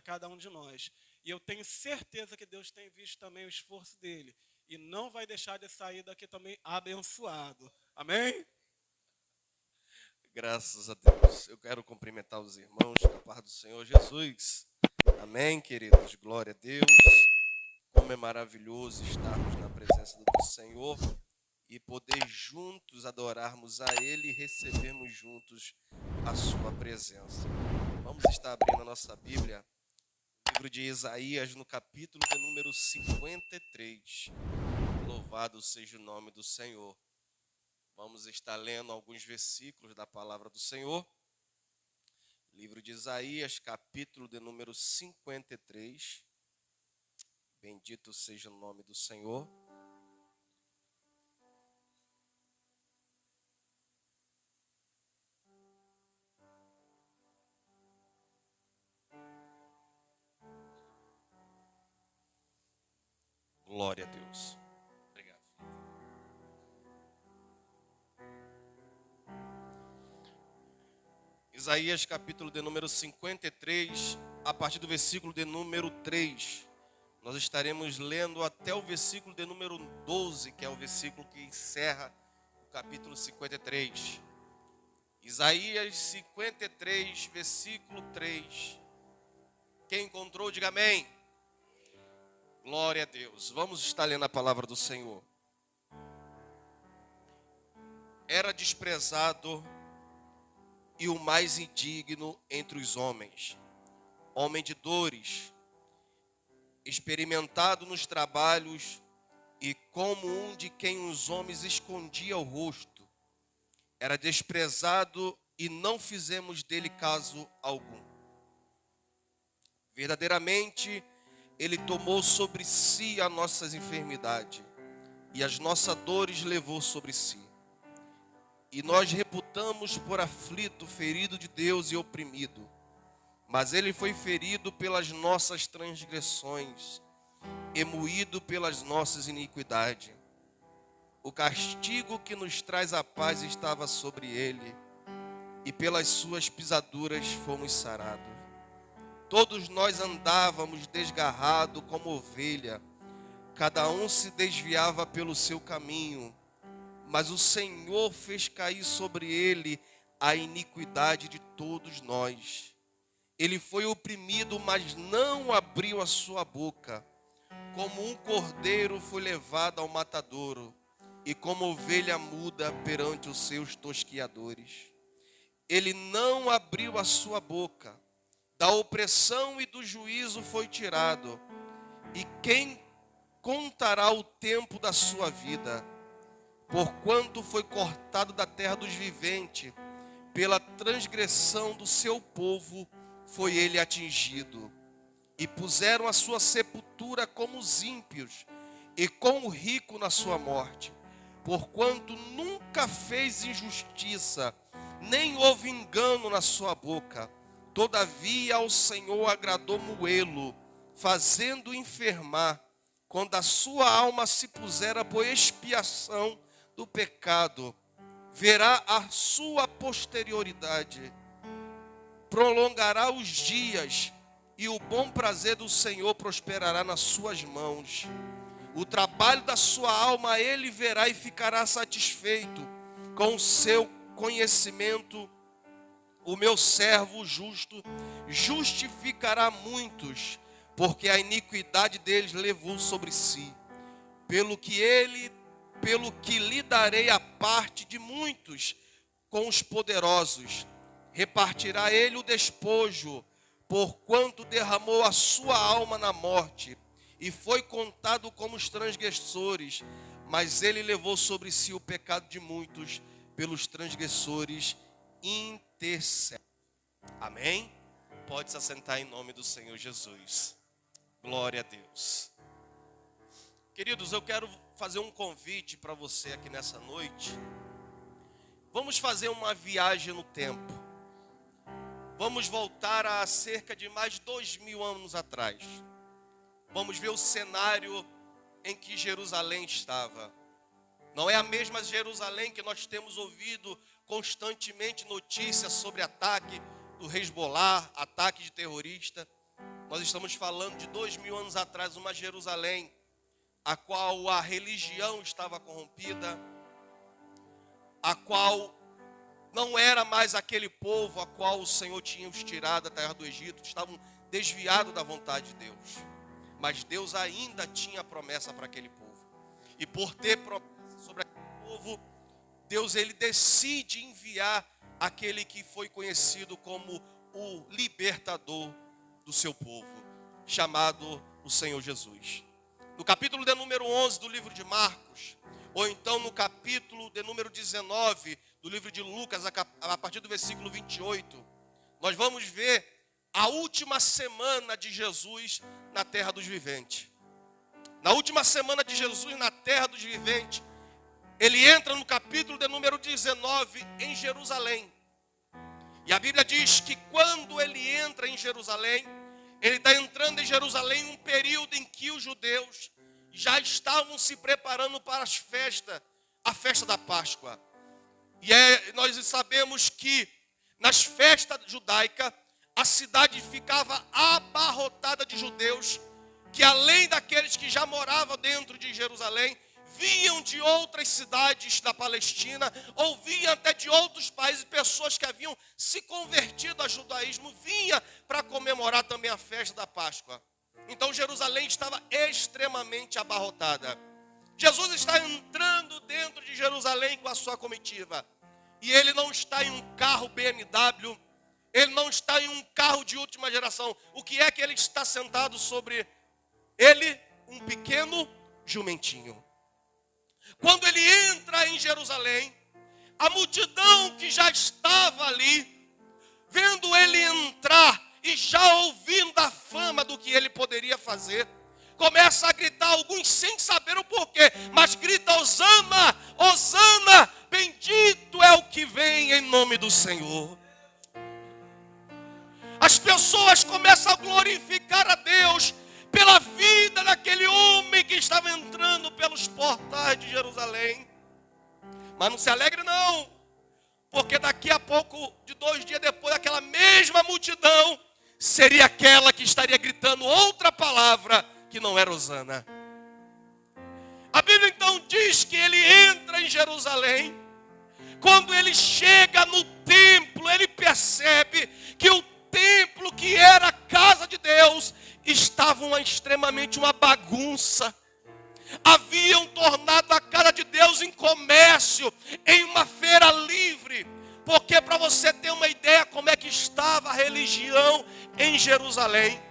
cada um de nós. E eu tenho certeza que Deus tem visto também o esforço dele. E não vai deixar de sair daqui também abençoado. Amém? Graças a Deus. Eu quero cumprimentar os irmãos da paz do Senhor Jesus. Amém, queridos? Glória a Deus. Como é maravilhoso estarmos na presença do Senhor e poder juntos adorarmos a Ele e recebermos juntos a sua presença. Vamos estar abrindo a nossa Bíblia, no livro de Isaías, no capítulo de número 53. Louvado seja o nome do Senhor. Vamos estar lendo alguns versículos da palavra do Senhor. Livro de Isaías, capítulo de número 53. Bendito seja o nome do Senhor. Glória a Deus. Obrigado. Isaías, capítulo de número 53, a partir do versículo de número 3. Nós estaremos lendo até o versículo de número 12, que é o versículo que encerra o capítulo 53. Isaías 53, versículo 3. Quem encontrou, diga amém. Glória a Deus. Vamos estar lendo a palavra do Senhor. Era desprezado e o mais indigno entre os homens, homem de dores, experimentado nos trabalhos e como um de quem os homens escondia o rosto. Era desprezado e não fizemos dele caso algum. Verdadeiramente, ele tomou sobre si as nossas enfermidades e as nossas dores levou sobre si. E nós reputamos por aflito, ferido de Deus e oprimido. Mas ele foi ferido pelas nossas transgressões e moído pelas nossas iniquidades. O castigo que nos traz a paz estava sobre ele, e pelas suas pisaduras fomos sarados. Todos nós andávamos desgarrados como ovelha, cada um se desviava pelo seu caminho, mas o Senhor fez cair sobre ele a iniquidade de todos nós. Ele foi oprimido, mas não abriu a sua boca. Como um cordeiro foi levado ao matadouro, e como ovelha muda perante os seus tosquiadores. Ele não abriu a sua boca. Da opressão e do juízo foi tirado. E quem contará o tempo da sua vida? Porquanto foi cortado da terra dos viventes, pela transgressão do seu povo foi ele atingido. E puseram a sua sepultura como os ímpios, e com o rico na sua morte. Porquanto nunca fez injustiça, nem houve engano na sua boca. Todavia ao Senhor agradou moê-lo, fazendo enfermar, quando a sua alma se pusera por expiação do pecado. Verá a sua posterioridade, prolongará os dias, e o bom prazer do Senhor prosperará nas suas mãos. O trabalho da sua alma ele verá e ficará satisfeito. Com o seu conhecimento, o meu servo justo justificará muitos, porque a iniquidade deles levou sobre si. Pelo que lhe darei a parte de muitos com os poderosos, repartirá ele o despojo, porquanto derramou a sua alma na morte, e foi contado como os transgressores, mas ele levou sobre si o pecado de muitos, pelos transgressores intercede. Amém? Pode se assentar em nome do Senhor Jesus. Glória a Deus. Queridos, eu quero fazer um convite para você aqui nessa noite. Vamos fazer uma viagem no tempo. Vamos voltar a cerca de mais de 2000 anos atrás. Vamos ver o cenário em que Jerusalém estava. Não é a mesma Jerusalém que nós temos ouvido constantemente notícias sobre ataque do Hezbollah, ataque de terrorista. Nós estamos falando de 2000 anos atrás, uma Jerusalém, a qual a religião estava corrompida, a qual não era mais aquele povo a qual o Senhor tinha os tirado da terra do Egito, estavam desviados da vontade de Deus. Mas Deus ainda tinha promessa para aquele povo. E por ter promessa sobre aquele povo, Deus ele decide enviar aquele que foi conhecido como o libertador do seu povo, chamado o Senhor Jesus. No capítulo de número 11 do livro de Marcos, ou então no capítulo de número 19 do livro de Lucas, a partir do versículo 28, nós vamos ver a última semana de Jesus na terra dos viventes. Na última semana de Jesus na terra dos viventes, ele entra no capítulo de número 19 em Jerusalém. E a Bíblia diz que quando ele entra em Jerusalém, ele está entrando em Jerusalém em um período em que os judeus já estavam se preparando para as festas, a festa da Páscoa. E nós sabemos que nas festas judaicas, a cidade ficava abarrotada de judeus, que além daqueles que já moravam dentro de Jerusalém, vinham de outras cidades da Palestina, ou vinham até de outros países, pessoas que haviam se convertido ao judaísmo, vinham para comemorar também a festa da Páscoa. Então Jerusalém estava extremamente abarrotada. Jesus está entrando dentro de Jerusalém com a sua comitiva. E ele não está em um carro BMW, ele não está em um carro de última geração. O que é que ele está sentado sobre ele? Um pequeno jumentinho. Quando ele entra em Jerusalém, a multidão que já estava ali, vendo ele entrar e já ouvindo a fama do que ele poderia fazer, começa a gritar, alguns sem saber o porquê, mas grita: Hosana, Hosana, bendito é o que vem em nome do Senhor. As pessoas começam a glorificar a Deus pela vida daquele homem que estava entrando pelos portais de Jerusalém. Mas não se alegre não, porque daqui a pouco, de 2 dias depois, aquela mesma multidão seria aquela que estaria gritando outra palavra que não era Hosana. A Bíblia então diz que ele entra em Jerusalém. Quando ele chega no templo, ele percebe que o templo, que era a casa de Deus, estava extremamente uma bagunça. Haviam tornado a casa de Deus em comércio, em uma feira livre. Porque para você ter uma ideia como é que estava a religião em Jerusalém,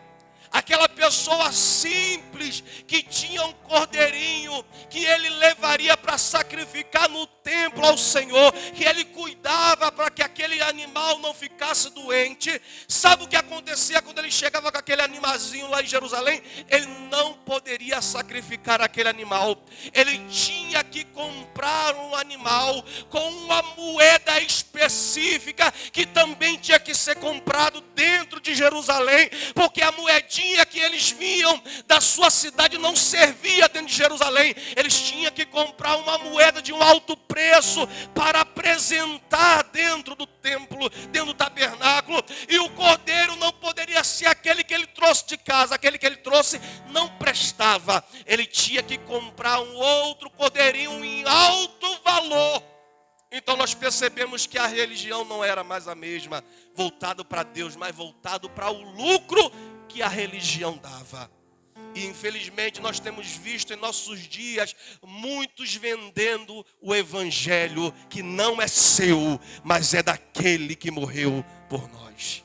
aquela pessoa simples que tinha um cordeirinho que ele levaria para sacrificar no templo ao Senhor, que ele cuidava para que aquele animal não ficasse doente. Sabe o que acontecia quando ele chegava com aquele animalzinho lá em Jerusalém? Ele não poderia sacrificar aquele animal. Ele tinha que comprar um animal com uma moeda específica que também tinha que ser comprado dentro de Jerusalém, porque a moedinha que eles vinham da sua cidade não servia dentro de Jerusalém. Eles tinham que comprar uma moeda de um alto preço para apresentar dentro do templo, dentro do tabernáculo. E o cordeiro não poderia ser aquele que ele trouxe de casa. Aquele que ele trouxe não prestava. Ele tinha que comprar um outro cordeirinho em alto valor. Então nós percebemos que a religião não era mais a mesma, voltado para Deus, mas voltado para o lucro que a religião dava. E infelizmente nós temos visto em nossos dias muitos vendendo o evangelho que não é seu, mas é daquele que morreu por nós.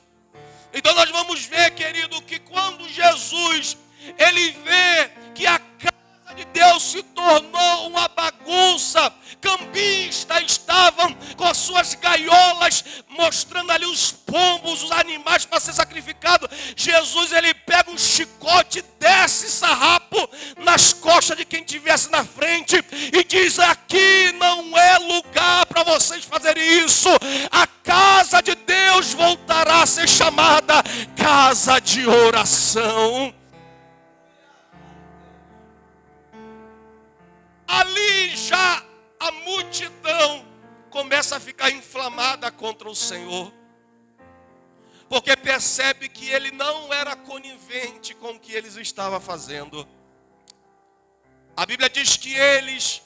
Então nós vamos ver, querido, que quando Jesus ele vê que a casa de Deus se tornou uma bagunça, cambistas estavam com as suas gaiolas, mostrando ali os pombos, os animais para ser sacrificado. Jesus ele pega um chicote, desce sarrapo nas costas de quem estivesse na frente e diz: aqui não é lugar para vocês fazerem isso. A casa de Deus voltará a ser chamada casa de oração. Ali já a multidão começa a ficar inflamada contra o Senhor. porque percebe que ele não era conivente com o que eles estavam fazendo. A Bíblia diz que eles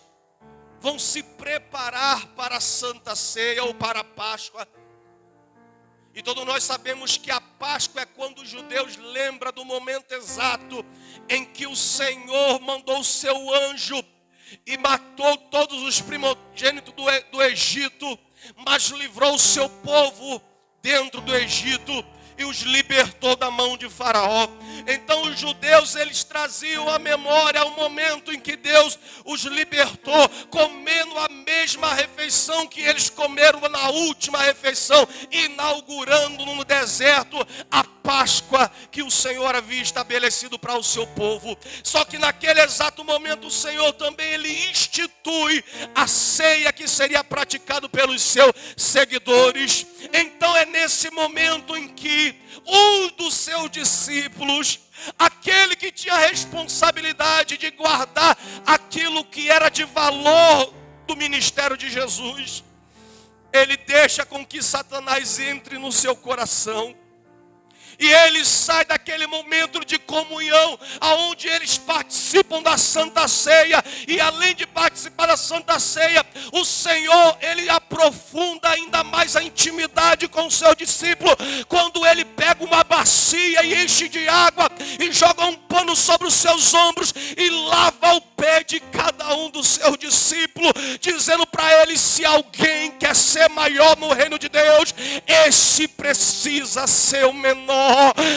vão se preparar para a Santa Ceia ou para a Páscoa. E todos nós sabemos que a Páscoa é quando os judeus lembram do momento exato em que o Senhor mandou o seu anjo e matou todos os primogênitos do Egito, mas livrou o seu povo dentro do Egito e os libertou da mão de Faraó. Então os judeus, eles traziam à memória o momento em que Deus os libertou, comendo a mesma refeição que eles comeram na última refeição, inaugurando no deserto a Páscoa que o Senhor havia estabelecido para o seu povo. Só que naquele exato momento o Senhor também ele institui a ceia que seria praticado pelos seus seguidores. Então é nesse momento em que um dos seus discípulos, aquele que tinha a responsabilidade de guardar aquilo que era de valor do ministério de Jesus, ele deixa com que Satanás entre no seu coração. E ele sai daquele momento de comunhão, aonde eles participam da Santa Ceia. E além de participar da Santa Ceia, o Senhor, ele aprofunda ainda mais a intimidade com o seu discípulo. Quando ele pega uma bacia e enche de água, e joga um pano sobre os seus ombros, e lava o pé de cada um dos seus discípulos, dizendo para eles: se alguém quer ser maior no reino de Deus, esse precisa ser o menor.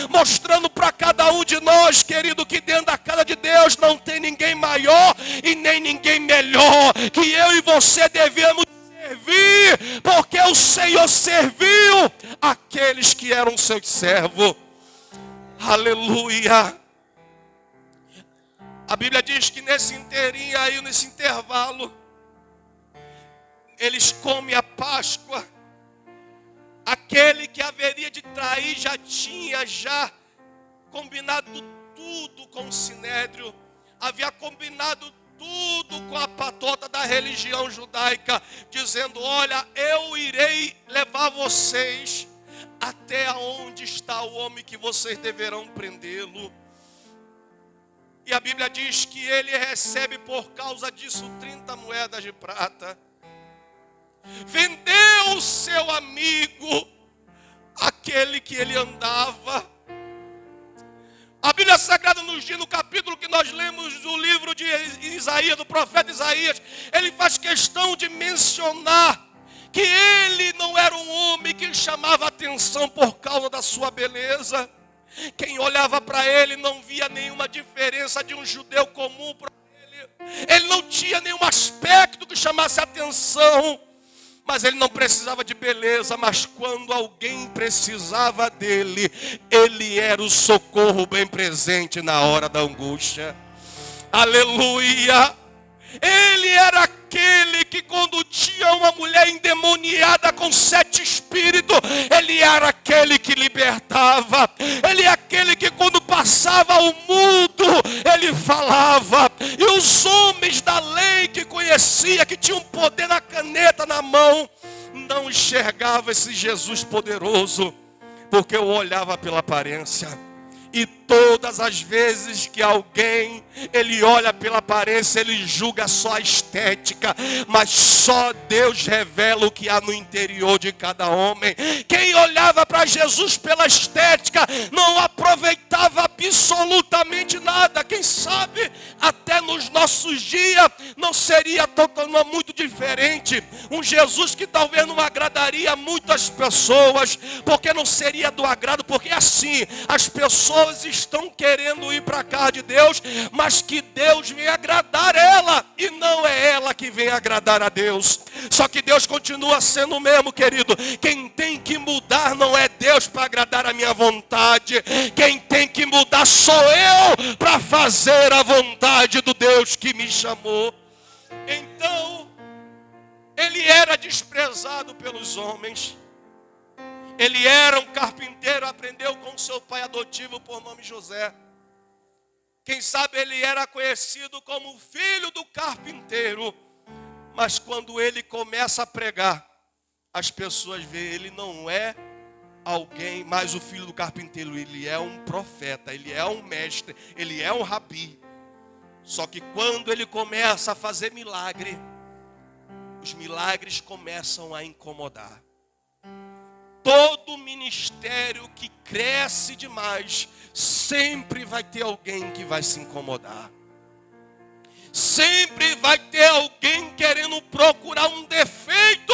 Mostrando para cada um de nós, querido, que dentro da casa de Deus não tem ninguém maior e nem ninguém melhor, que eu e você devemos servir, porque o Senhor serviu aqueles que eram seus servos. Aleluia. A Bíblia diz que nesse inteirinho aí, nesse intervalo, eles comem a Páscoa. Aquele que haveria de trair já tinha combinado tudo com o Sinédrio, havia combinado tudo com a patota da religião judaica, dizendo: olha, eu irei levar vocês até onde está o homem que vocês deverão prendê-lo. E a Bíblia diz que ele recebe por causa disso 30 moedas de prata. Vendeu o seu amigo, aquele que ele andava. A Bíblia Sagrada nos diz, no capítulo que nós lemos do livro de Isaías, do profeta Isaías, ele faz questão de mencionar que ele não era um homem que chamava atenção por causa da sua beleza. Quem olhava para ele não via nenhuma diferença de um judeu comum para ele. Ele não tinha nenhum aspecto que chamasse atenção. Mas ele não precisava de beleza, mas quando alguém precisava dele, ele era o socorro bem presente na hora da angústia. Aleluia! Ele era aquele que quando tinha uma mulher endemoniada com 7 espíritos, ele era aquele que libertava. Ele é aquele que quando passava o mundo, ele falava. E os homens da lei que conhecia, que tinham poder na caneta, na mão, não enxergavam esse Jesus poderoso, porque eu olhava pela aparência. E todas as vezes que alguém, ele olha pela aparência, ele julga só a estética, mas só Deus revela o que há no interior de cada homem. Quem olhava para Jesus pela estética, não aproveitava absolutamente nada. Quem sabe, até nos nossos dias, não seria totalmente muito diferente. Um Jesus que talvez não agradaria muitas pessoas, porque não seria do agrado, porque assim, as pessoas estão querendo ir para a casa de Deus, mas que Deus vem agradar ela, e não é ela que vem agradar a Deus. Só que Deus continua sendo o mesmo, querido. Quem tem que mudar não é Deus para agradar a minha vontade. Quem tem que mudar sou eu para fazer a vontade do Deus que me chamou. Então, ele era desprezado pelos homens. Ele era um carpinteiro, aprendeu com seu pai adotivo por nome José. Quem sabe ele era conhecido como filho do carpinteiro. Mas quando ele começa a pregar, as pessoas veem, ele não é alguém, mas o filho do carpinteiro, ele é um profeta, ele é um mestre, ele é um rabi. Só que quando ele começa a fazer milagre, os milagres começam a incomodar. Todo ministério que cresce demais, sempre vai ter alguém que vai se incomodar. Sempre vai ter alguém querendo procurar um defeito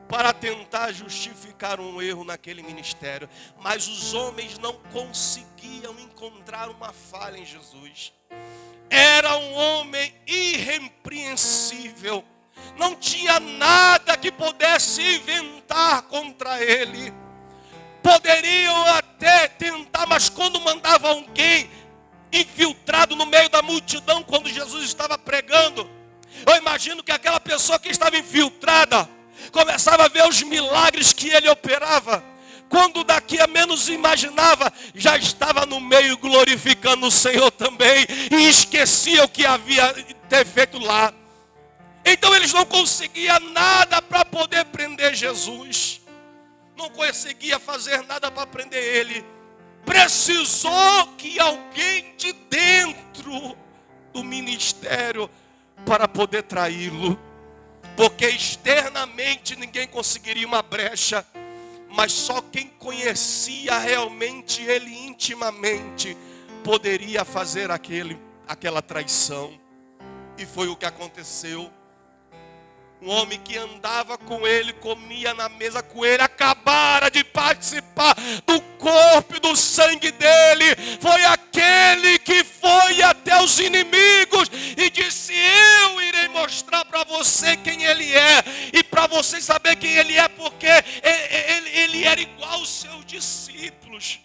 para tentar justificar um erro naquele ministério. Mas os homens não conseguiam encontrar uma falha em Jesus. Era um homem irrepreensível. Não tinha nada que pudesse inventar contra ele. Poderiam até tentar, mas quando mandava alguém infiltrado no meio da multidão, quando Jesus estava pregando, eu imagino que aquela pessoa que estava infiltrada começava a ver os milagres que ele operava. Quando daqui a menos imaginava, já estava no meio glorificando o Senhor também, e esquecia o que havia ter feito lá. Então eles não conseguiam nada para poder prender Jesus. Não conseguia fazer nada para prender ele. Precisou que alguém de dentro do ministério para poder traí-lo. Porque externamente ninguém conseguiria uma brecha. Mas só quem conhecia realmente ele intimamente poderia fazer aquela traição. E foi o que aconteceu. Um homem que andava com ele, comia na mesa com ele, acabara de participar do corpo e do sangue dele. Foi aquele que foi até os inimigos e disse: eu irei mostrar para você quem ele é. E para você saber quem ele é, porque ele era igual aos seus discípulos.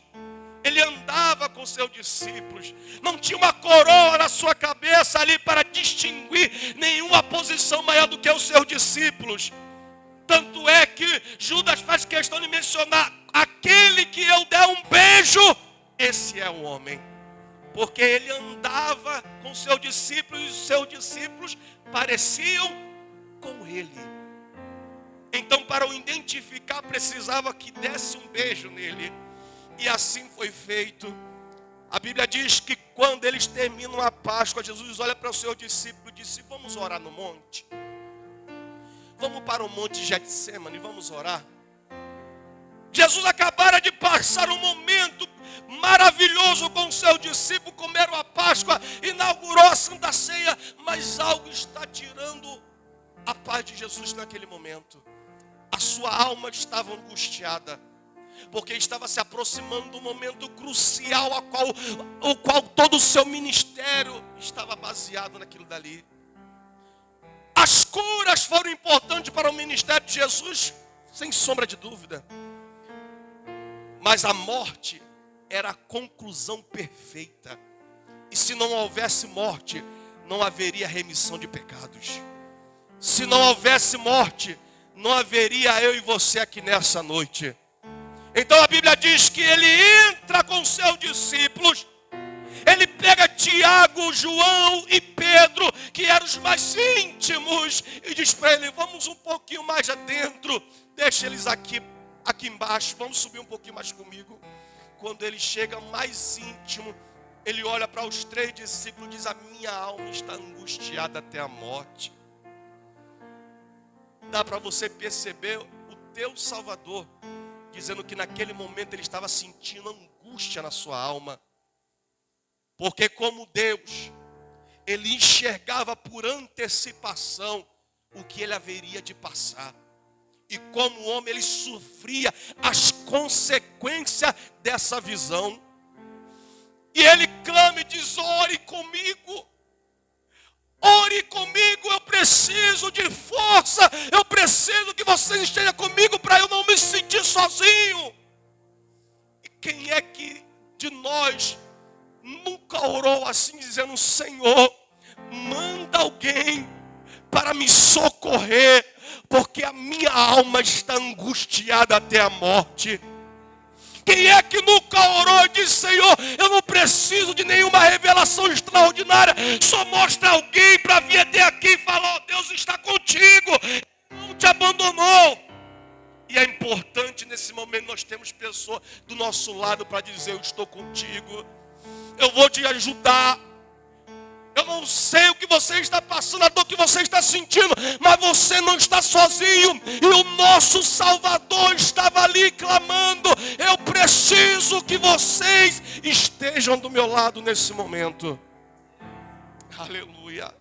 Ele andava com seus discípulos. Não tinha uma coroa na sua cabeça ali para distinguir nenhuma posição maior do que os seus discípulos. Tanto é que Judas faz questão de mencionar: aquele que eu der um beijo, esse é o homem. Porque ele andava com seus discípulos e os seus discípulos pareciam com ele. Então, para o identificar, precisava que desse um beijo nele. E assim foi feito. A Bíblia diz que quando eles terminam a Páscoa, Jesus olha para o seu discípulo e disse: vamos orar no monte. Vamos para o monte Getsêmani, vamos orar. Jesus acabara de passar um momento maravilhoso com o seu discípulo, comeram a Páscoa, inaugurou a Santa Ceia, mas algo está tirando a paz de Jesus naquele momento. A sua alma estava angustiada, porque estava se aproximando do momento crucial o qual todo o seu ministério estava baseado naquilo dali. As curas foram importantes para o ministério de Jesus, sem sombra de dúvida. Mas a morte era a conclusão perfeita. E se não houvesse morte, não haveria remissão de pecados. Se não houvesse morte, não haveria eu e você aqui nessa noite. Então a Bíblia diz que ele entra com seus discípulos. Ele pega Tiago, João e Pedro, que eram os mais íntimos, e diz para ele: vamos um pouquinho mais adentro, deixa eles aqui embaixo, vamos subir um pouquinho mais comigo. Quando ele chega mais íntimo, ele olha para os três discípulos e diz: a minha alma está angustiada até a morte. Dá para você perceber o teu Salvador dizendo que naquele momento ele estava sentindo angústia na sua alma. Porque como Deus, ele enxergava por antecipação o que ele haveria de passar. E como homem, ele sofria as consequências dessa visão. E ele clama e diz: ore comigo. Ore comigo, eu preciso de força. Eu preciso que você esteja comigo para eu não me sentir sozinho. E quem é que de nós nunca orou assim, dizendo: Senhor, manda alguém para me socorrer, porque a minha alma está angustiada até a morte? Quem é que nunca orou e disse: Senhor, eu não preciso de nenhuma revelação extraordinária, só mostra alguém para vir até aqui e falar: oh, Deus está contigo, não te abandonou. E é importante nesse momento nós temos pessoa do nosso lado para dizer: eu estou contigo, eu vou te ajudar. Eu não sei o que você está passando, a dor que você está sentindo, mas você não está sozinho. E o nosso Salvador estava ali clamando: eu preciso que vocês estejam do meu lado nesse momento. Aleluia.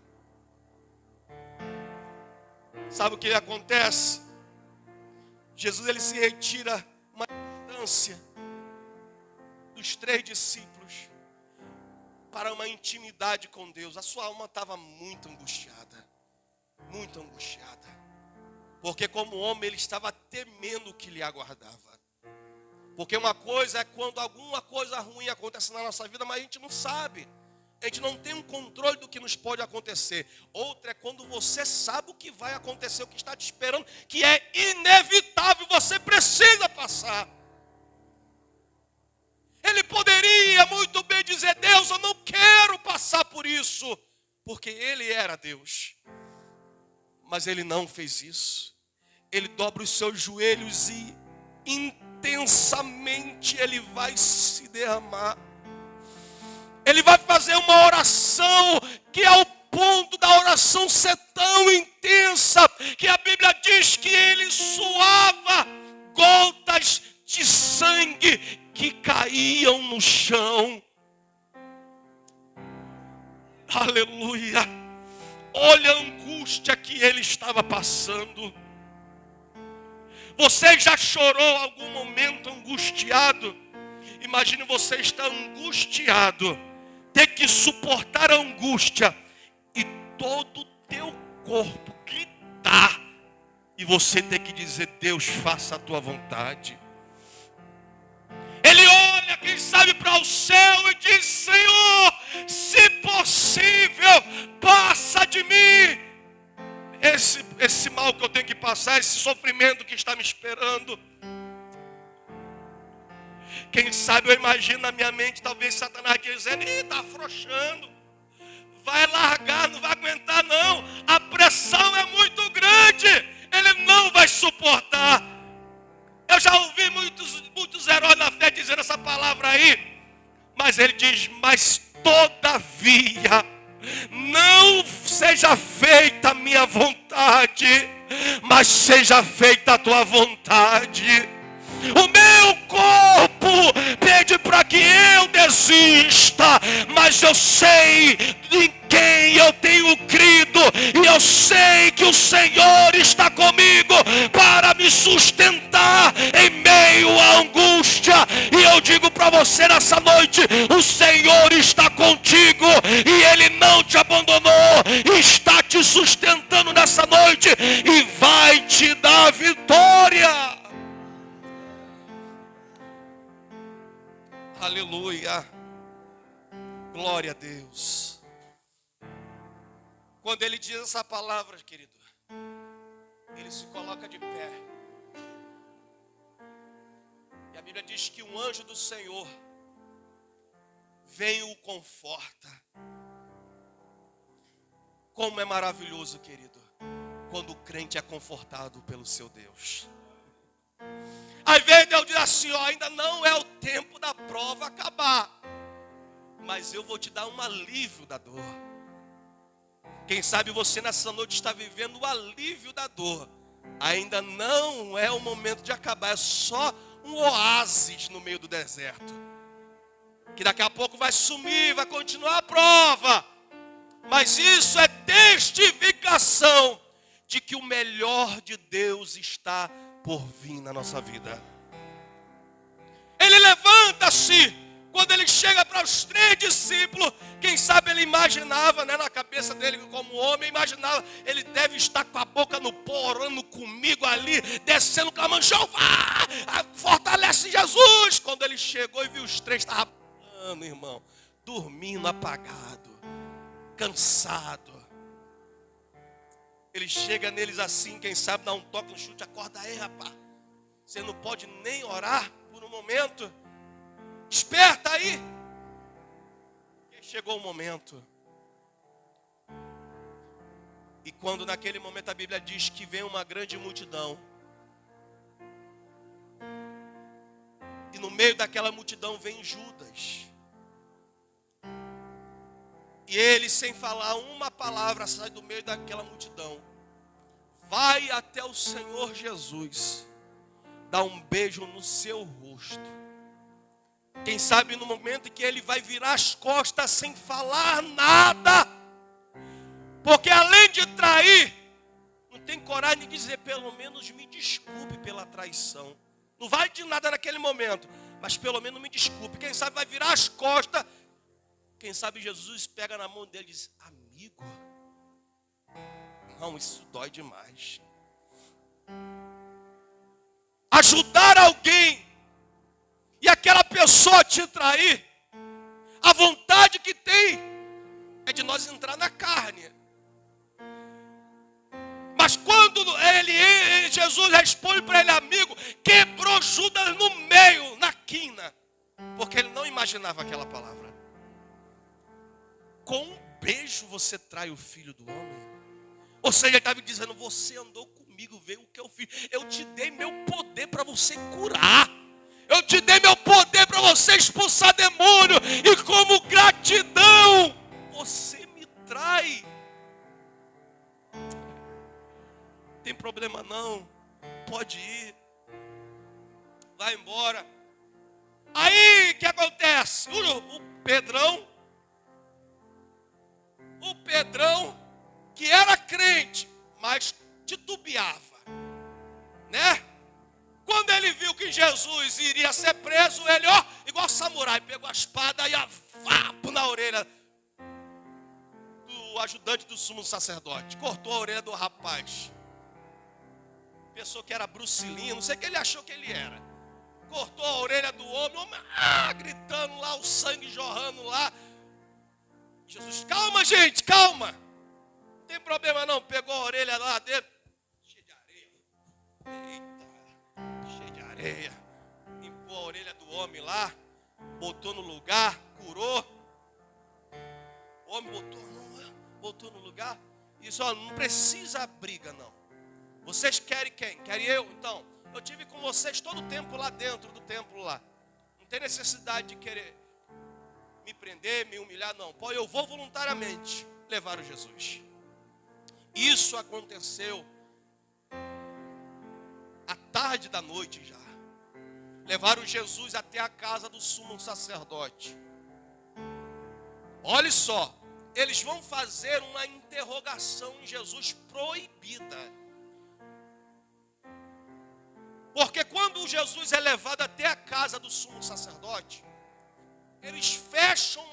Sabe o que acontece? Jesus, ele se retira uma distância dos 3 discípulos para uma intimidade com Deus. A sua alma estava muito angustiada. Muito angustiada. Porque como homem ele estava temendo o que lhe aguardava. Porque uma coisa é quando alguma coisa ruim acontece na nossa vida, mas a gente não sabe. A gente não tem um controle do que nos pode acontecer. Outra é quando você sabe o que vai acontecer, o que está te esperando, que é inevitável, você precisa passar. Ele poderia muito bem dizer: Deus, eu não quero passar por isso, porque ele era Deus. Mas ele não fez isso. Ele dobra os seus joelhos e intensamente ele vai se derramar. Ele vai fazer uma oração que ao ponto da oração ser tão intensa que a Bíblia diz que ele suava gotas de sangue que caíam no chão. Aleluia. Olha a angústia que ele estava passando. Você já chorou algum momento angustiado? Imagine você estar angustiado, ter que suportar a angústia e todo o teu corpo gritar, e você ter que dizer: Deus, faça a tua vontade. Ele olha, quem sabe, para o céu e diz: Senhor, se possível, passa de mim esse mal que eu tenho que passar, esse sofrimento que está me esperando. Quem sabe eu imagino na minha mente, talvez Satanás dizendo: está afrouxando, vai largar, não vai aguentar não, a pressão é muito grande, ele não vai suportar. Eu já ouvi muitos heróis da fé dizendo essa palavra aí, mas ele diz: mas todavia, não seja feita a minha vontade, mas seja feita a tua vontade. O meu corpo pede para que eu desista, mas eu sei em quem eu tenho crido, e eu sei que o Senhor está comigo para me sustentar em meio à angústia. E eu digo para você nessa noite: o Senhor está contigo e Ele não te abandonou, está te sustentando nessa noite e vai te dar vitória. Aleluia, glória a Deus. Quando ele diz essa palavra, querido, ele se coloca de pé. E a Bíblia diz que um anjo do Senhor vem e o conforta. Como é maravilhoso, querido, quando o crente é confortado pelo seu Deus. Às vezes Deus diz assim: ó, ainda não é o tempo da prova acabar, mas eu vou te dar um alívio da dor. Quem sabe você nessa noite está vivendo o alívio da dor. Ainda não é o momento de acabar, é só um oásis no meio do deserto, que daqui a pouco vai sumir, vai continuar a prova. Mas isso é testificação de que o melhor de Deus está por vir na nossa vida. Ele levanta-se. Quando ele chega para os 3 discípulos, quem sabe ele imaginava, né, na cabeça dele como homem, imaginava, ele deve estar com a boca no pó, orando comigo ali, descendo, clamando: Jeová, fortalece Jesus. Quando ele chegou e viu os 3, estavam dormindo, irmão, dormindo apagado, cansado. Ele chega neles assim, quem sabe dá um toque, um chute: acorda aí, rapaz, você não pode nem orar por um momento? Desperta aí. E chegou o momento. E quando naquele momento a Bíblia diz que vem uma grande multidão, meio daquela multidão vem Judas. E ele, sem falar uma palavra, sai do meio daquela multidão. Vai até o Senhor Jesus. Dá um beijo no seu rosto. Quem sabe no momento em que ele vai virar as costas sem falar nada. Porque além de trair, não tem coragem de dizer, pelo menos me desculpe pela traição. Não vale de nada naquele momento, mas pelo menos me desculpe. Quem sabe vai virar as costas. Quem sabe Jesus pega na mão dele e diz, amigo, não, isso dói demais. Ajudar alguém e aquela pessoa te trair, a vontade que tem é de nós entrar na carne. Mas quando Jesus responde para ele, amigo, quebrou Judas no meio, na quina, porque ele não imaginava aquela palavra. Com um beijo você trai o filho do homem. Ou seja, ele estava dizendo, você andou comigo, veio o que eu fiz. Eu te dei meu poder para você curar. Eu te dei meu poder para você expulsar demônio. E como gratidão, você me trai. Não tem problema não. Pode ir. Vai embora. Aí, o que acontece? O Pedrão, que era crente, mas titubeava, né? Quando ele viu que Jesus iria ser preso, ele, igual samurai, pegou a espada e a vapo na orelha do ajudante do sumo sacerdote. Cortou a orelha do rapaz. Pensou que era Bruce Lee, não sei o que ele achou que ele era. Cortou a orelha do homem, gritando lá, o sangue jorrando lá. Jesus, calma gente, calma. Não tem problema não, pegou a orelha lá dentro. Cheia de areia. Eita, cheia de areia. Limpou a orelha do homem lá, botou no lugar, curou. O homem botou no lugar. E disse, não precisa briga não. Vocês querem quem? Querem eu? Então, eu tive com vocês todo o tempo lá dentro do templo lá. Não tem necessidade de querer me prender, me humilhar, não. Pô, eu vou voluntariamente levar o Jesus. Isso aconteceu à tarde da noite já. Levaram Jesus até a casa do sumo sacerdote. Olha só, eles vão fazer uma interrogação em Jesus proibida. Porque quando Jesus é levado até a casa do sumo sacerdote, eles fecham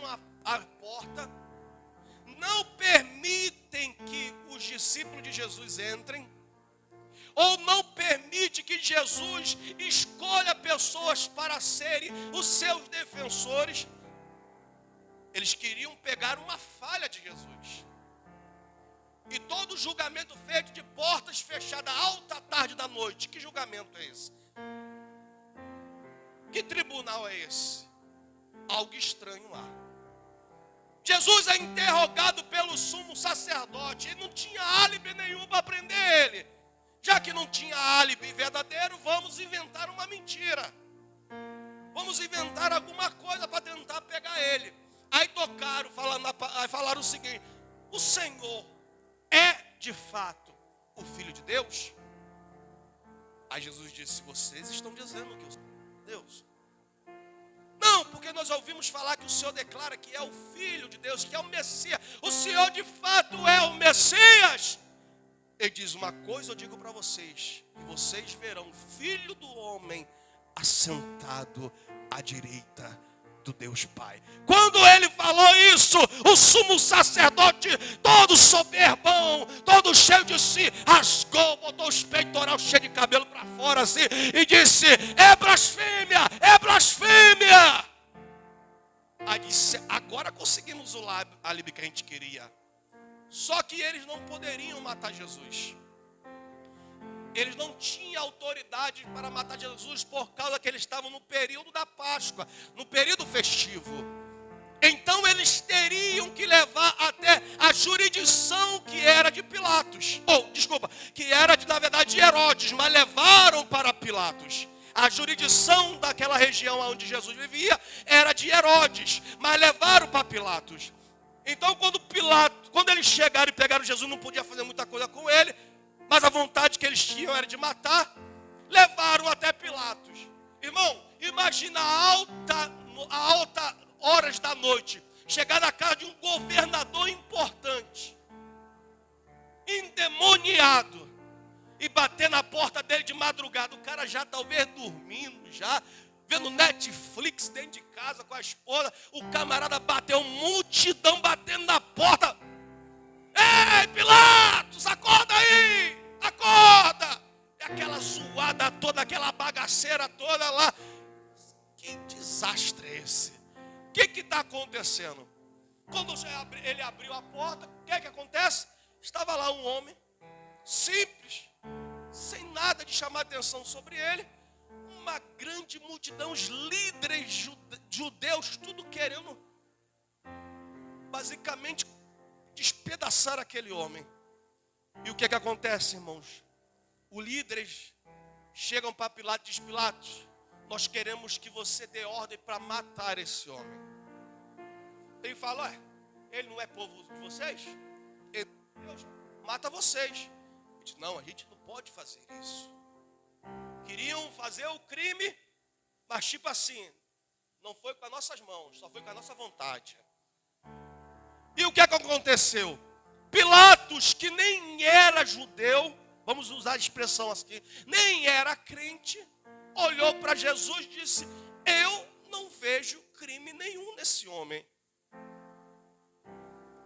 a porta, não permitem que os discípulos de Jesus entrem, ou não permite que Jesus escolha pessoas para serem os seus defensores. Eles queriam pegar uma falha de Jesus. E todo julgamento feito de portas fechadas, alta tarde da noite. Que julgamento é esse? Que tribunal é esse? Algo estranho lá. Jesus é interrogado pelo sumo sacerdote. E não tinha álibi nenhum para prender ele. Já que não tinha álibi verdadeiro, vamos inventar uma mentira. Vamos inventar alguma coisa para tentar pegar ele. Aí tocaram, falaram o seguinte: o Senhor é de fato o Filho de Deus? Aí Jesus disse: vocês estão dizendo que eu sou Deus. Não, porque nós ouvimos falar que o Senhor declara que é o Filho de Deus, que é o Messias. O Senhor de fato é o Messias. Ele diz: uma coisa eu digo para vocês, que vocês verão o Filho do Homem assentado à direita do Deus Pai. Quando ele falou isso, o sumo sacerdote, todo soberbão, todo cheio de si, rasgou, botou os peitorais cheios de cabelo para fora assim, e disse: é blasfêmia, é blasfêmia. Aí disse: agora conseguimos o álibi que a gente queria. Só que eles não poderiam matar Jesus. Eles não tinham autoridade para matar Jesus por causa que eles estavam no período da Páscoa, no período festivo. Então eles teriam que levar até a jurisdição que era de Pilatos. Que era na verdade de Herodes, mas levaram para Pilatos. A jurisdição daquela região onde Jesus vivia era de Herodes, mas levaram para Pilatos. Então quando eles chegaram e pegaram Jesus, não podia fazer muita coisa com ele, mas a vontade que eles tinham era de matar, levaram até Pilatos. Irmão, imagina a alta horas da noite, chegar na casa de um governador importante, endemoniado, e bater na porta dele de madrugada. O cara já talvez dormindo, já vendo Netflix dentro de casa com a esposa. O camarada bateu, multidão batendo na porta. Ei, Pilatos, acorda aí, acorda. E aquela zoada toda, aquela bagaceira toda lá. Que desastre é esse? O que está acontecendo? Quando ele abriu a porta, o que acontece? Estava lá um homem simples, sem nada de chamar atenção sobre ele, uma grande multidão, os líderes judeus, tudo querendo basicamente despedaçar aquele homem. E o que acontece, irmãos? Os líderes chegam para Pilatos e dizem: Pilatos, nós queremos que você dê ordem para matar esse homem. Ele fala: ué, ele não é povo de vocês? Deus mata vocês. Ele diz: não, a gente não pode fazer isso. Queriam fazer o crime, mas tipo assim, não foi com as nossas mãos, só foi com a nossa vontade. E o que aconteceu? Pilatos, que nem era judeu, vamos usar a expressão aqui, nem era crente, olhou para Jesus e disse: eu não vejo crime nenhum nesse homem.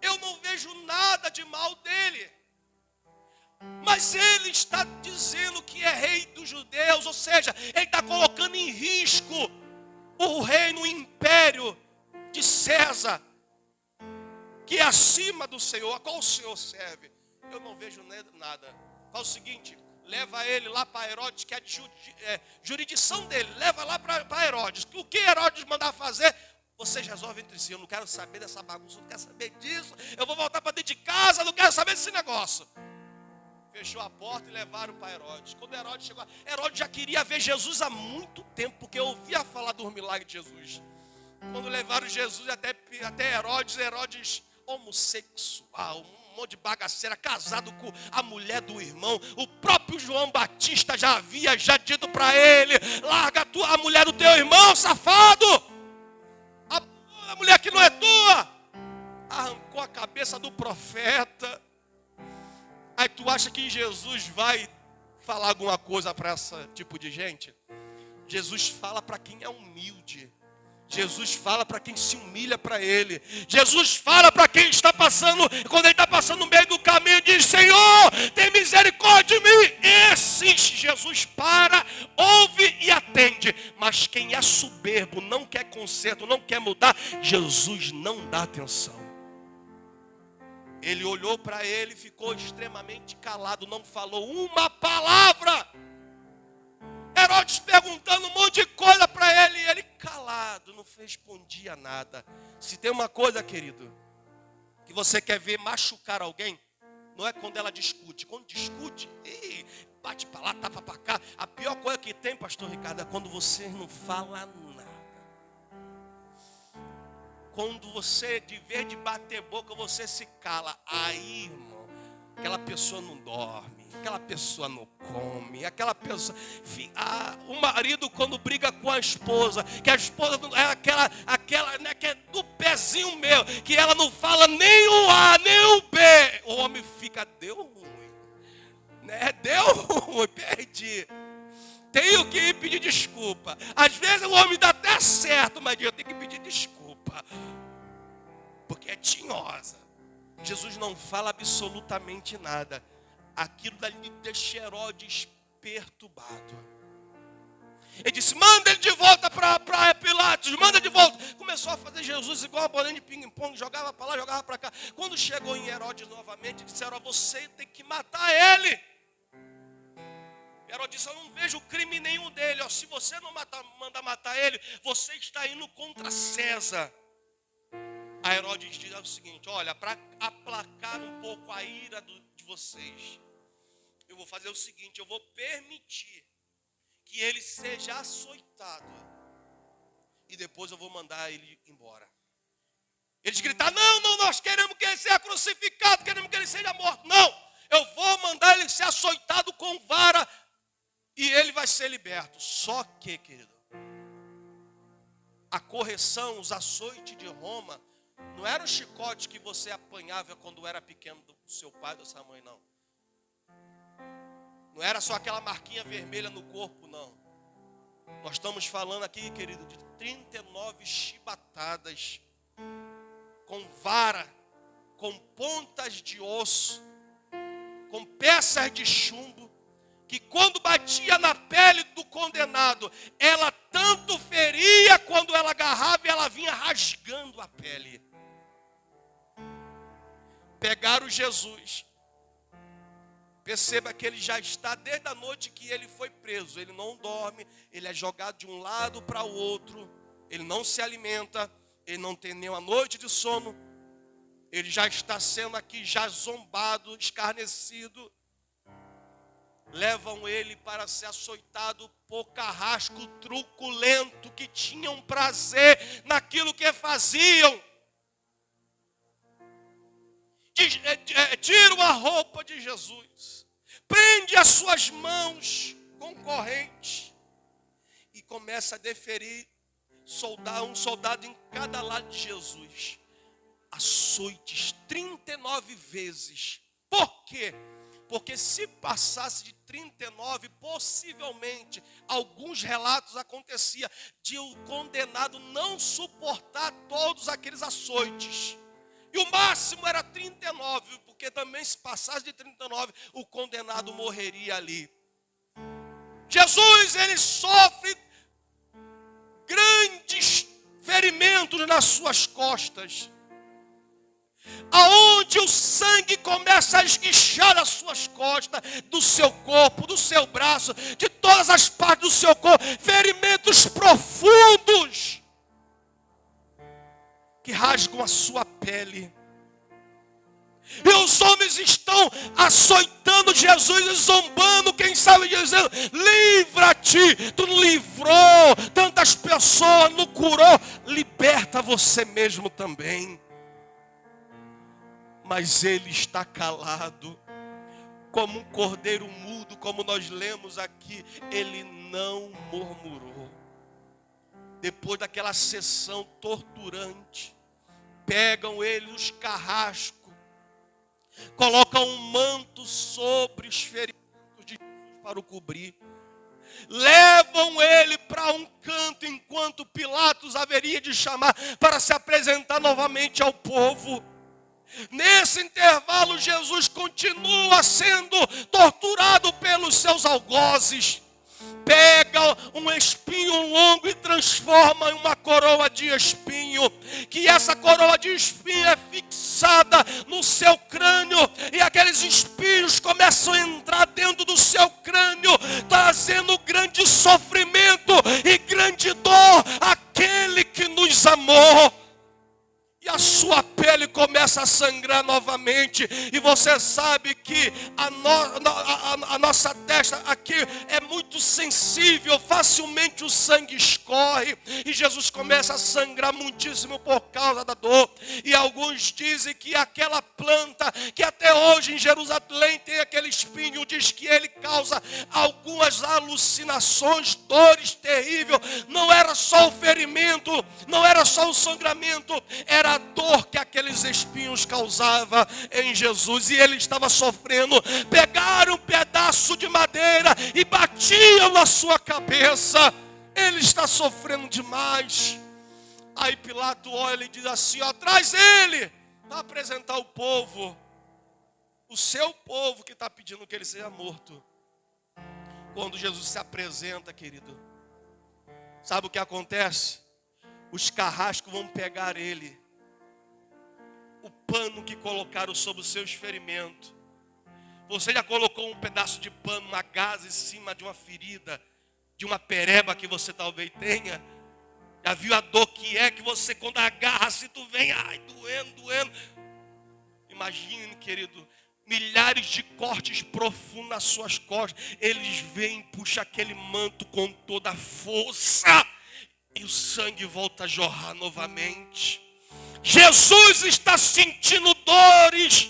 Eu não vejo nada de mal dele. Mas ele está dizendo que é rei dos judeus, ou seja, ele está colocando em risco o reino, o império de César, que é acima do Senhor, a qual o Senhor serve. Eu não vejo nada. Faz o seguinte: leva ele lá para Herodes, que é a jurisdição dele, leva lá para Herodes. O que Herodes mandar fazer, vocês resolvem entre si. Eu não quero saber dessa bagunça, eu não quero saber disso. Eu vou voltar para dentro de casa, eu não quero saber desse negócio. Fechou a porta e levaram para Herodes. Quando Herodes chegou, Herodes já queria ver Jesus há muito tempo, porque ouvia falar dos milagres de Jesus. Quando levaram Jesus até Herodes homossexual, um monte de bagaceira, casado com a mulher do irmão. O próprio João Batista já havia dito para ele: larga a mulher do teu irmão, safado. A mulher que não é tua. Arrancou a cabeça do profeta. Aí tu acha que Jesus vai falar alguma coisa para esse tipo de gente? Jesus fala para quem é humilde. Jesus fala para quem se humilha para Ele. Jesus fala para quem está passando, quando Ele está passando no meio do caminho, diz: Senhor, tem misericórdia de mim. Esse Jesus para, ouve e atende. Mas quem é soberbo, não quer conserto, não quer mudar, Jesus não dá atenção. Ele olhou para ele e ficou extremamente calado, não falou uma palavra. Herodes perguntando um monte de coisa para ele, e ele calado, não respondia nada. Se tem uma coisa, querido, que você quer ver machucar alguém, não é quando ela discute. Quando discute, bate para lá, tapa para cá. A pior coisa que tem, pastor Ricardo, é quando você não fala nada. Quando você, de vez de bater boca, você se cala. Aí, irmão, aquela pessoa não dorme, aquela pessoa não come, aquela pessoa... o marido, quando briga com a esposa, que a esposa é aquela né, que é do pezinho meu, que ela não fala nem o A, nem o B. O homem fica: deu ruim, né? Deu ruim, perdi. Tenho que pedir desculpa. Às vezes o homem dá até certo, mas eu tenho que pedir desculpa. Porque é tinhosa. Jesus não fala absolutamente nada. Aquilo dali deixa Herodes perturbado. Ele disse: manda ele de volta para Pilatos, manda de volta. Começou a fazer Jesus igual a bolinha de ping-pong, jogava para lá, jogava para cá. Quando chegou em Herodes novamente, disseram: você tem que matar ele. Herodes disse: eu não vejo crime nenhum dele. Se você não manda matar ele, você está indo contra César. A Herodes diz o seguinte: olha, para aplacar um pouco a ira de vocês, eu vou fazer o seguinte: eu vou permitir que ele seja açoitado e depois eu vou mandar ele embora. Eles gritaram: não, nós queremos que ele seja crucificado, queremos que ele seja morto. Não, eu vou mandar ele ser açoitado com vara e ele vai ser liberto. Só que, querido, a correção, os açoites de Roma, não era o chicote que você apanhava quando era pequeno do seu pai, da sua mãe, não. Não era só aquela marquinha vermelha no corpo, não. Nós estamos falando aqui, querido, de 39 chibatadas, com vara, com pontas de osso, com peças de chumbo, que quando batia na pele do condenado, ela tanto feria, quando ela agarrava e ela vinha rasgando a pele. Pegaram Jesus. Perceba que ele já está desde a noite que ele foi preso. Ele não dorme, ele é jogado de um lado para o outro. Ele não se alimenta, ele não tem nenhuma noite de sono. Ele já está sendo aqui já zombado, escarnecido. Levam ele para ser açoitado por carrasco truculento, que tinham prazer naquilo que faziam. Tiram a roupa de Jesus, prende as suas mãos com corrente e começa a deferir um soldado em cada lado de Jesus, açoites 39 vezes. Por quê? Porque se passasse de 39, possivelmente, alguns relatos acontecia de o condenado não suportar todos aqueles açoites. E o máximo era 39, porque também se passasse de 39, o condenado morreria ali. Jesus, ele sofre grandes ferimentos nas suas costas, aonde o sangue começa a esguichar as suas costas, do seu corpo, do seu braço, de todas as partes do seu corpo, ferimentos profundos, que rasgam a sua pele. E os homens estão açoitando Jesus e zombando, quem sabe dizendo: livra-te, tu não livrou tantas pessoas, não curou, liberta você mesmo também. Mas ele está calado, como um cordeiro mudo, como nós lemos aqui, ele não murmurou. Depois daquela sessão torturante, pegam ele nos carrascos, colocam um manto sobre os ferimentos de Jesus para o cobrir, levam ele para um canto, enquanto Pilatos haveria de chamar para se apresentar novamente ao povo. Nesse intervalo, Jesus continua sendo torturado pelos seus algozes. Pega um espinho longo e transforma em uma coroa de espinho, que essa coroa de espinho é fixada no seu crânio, e aqueles espinhos começam a entrar dentro do seu crânio, trazendo grande sofrimento e grande dor àquele que nos amou. E a sua pele começa a sangrar novamente. E você sabe que a nossa testa aqui é muito sensível. Facilmente o sangue escorre. E Jesus começa a sangrar muitíssimo por causa da dor. E alguns dizem que aquela planta, que até hoje em Jerusalém tem aquele espinho, diz que ele causa algumas alucinações, dores terríveis. Não era só o ferimento, não era só o sangramento, era a dor que aqueles espinhos causavam em Jesus, e ele estava sofrendo. Pegaram um pedaço de madeira e batiam na sua cabeça. Ele está sofrendo demais. Aí Pilatos olha e diz assim: ó, traz ele para apresentar ao povo, o seu povo que está pedindo que ele seja morto. Quando Jesus se apresenta, querido, sabe o que acontece? Os carrascos vão pegar ele, o pano que colocaram sobre os seus ferimentos. Você já colocou um pedaço de pano, uma gasa em cima de uma ferida, de uma pereba que você talvez tenha? Já viu a dor que é que você, quando agarra, se tu vem, ai, doendo. Imagine, querido, milhares de cortes profundos nas suas costas. Eles vêm, puxa aquele manto com toda a força e o sangue volta a jorrar novamente. Jesus está sentindo dores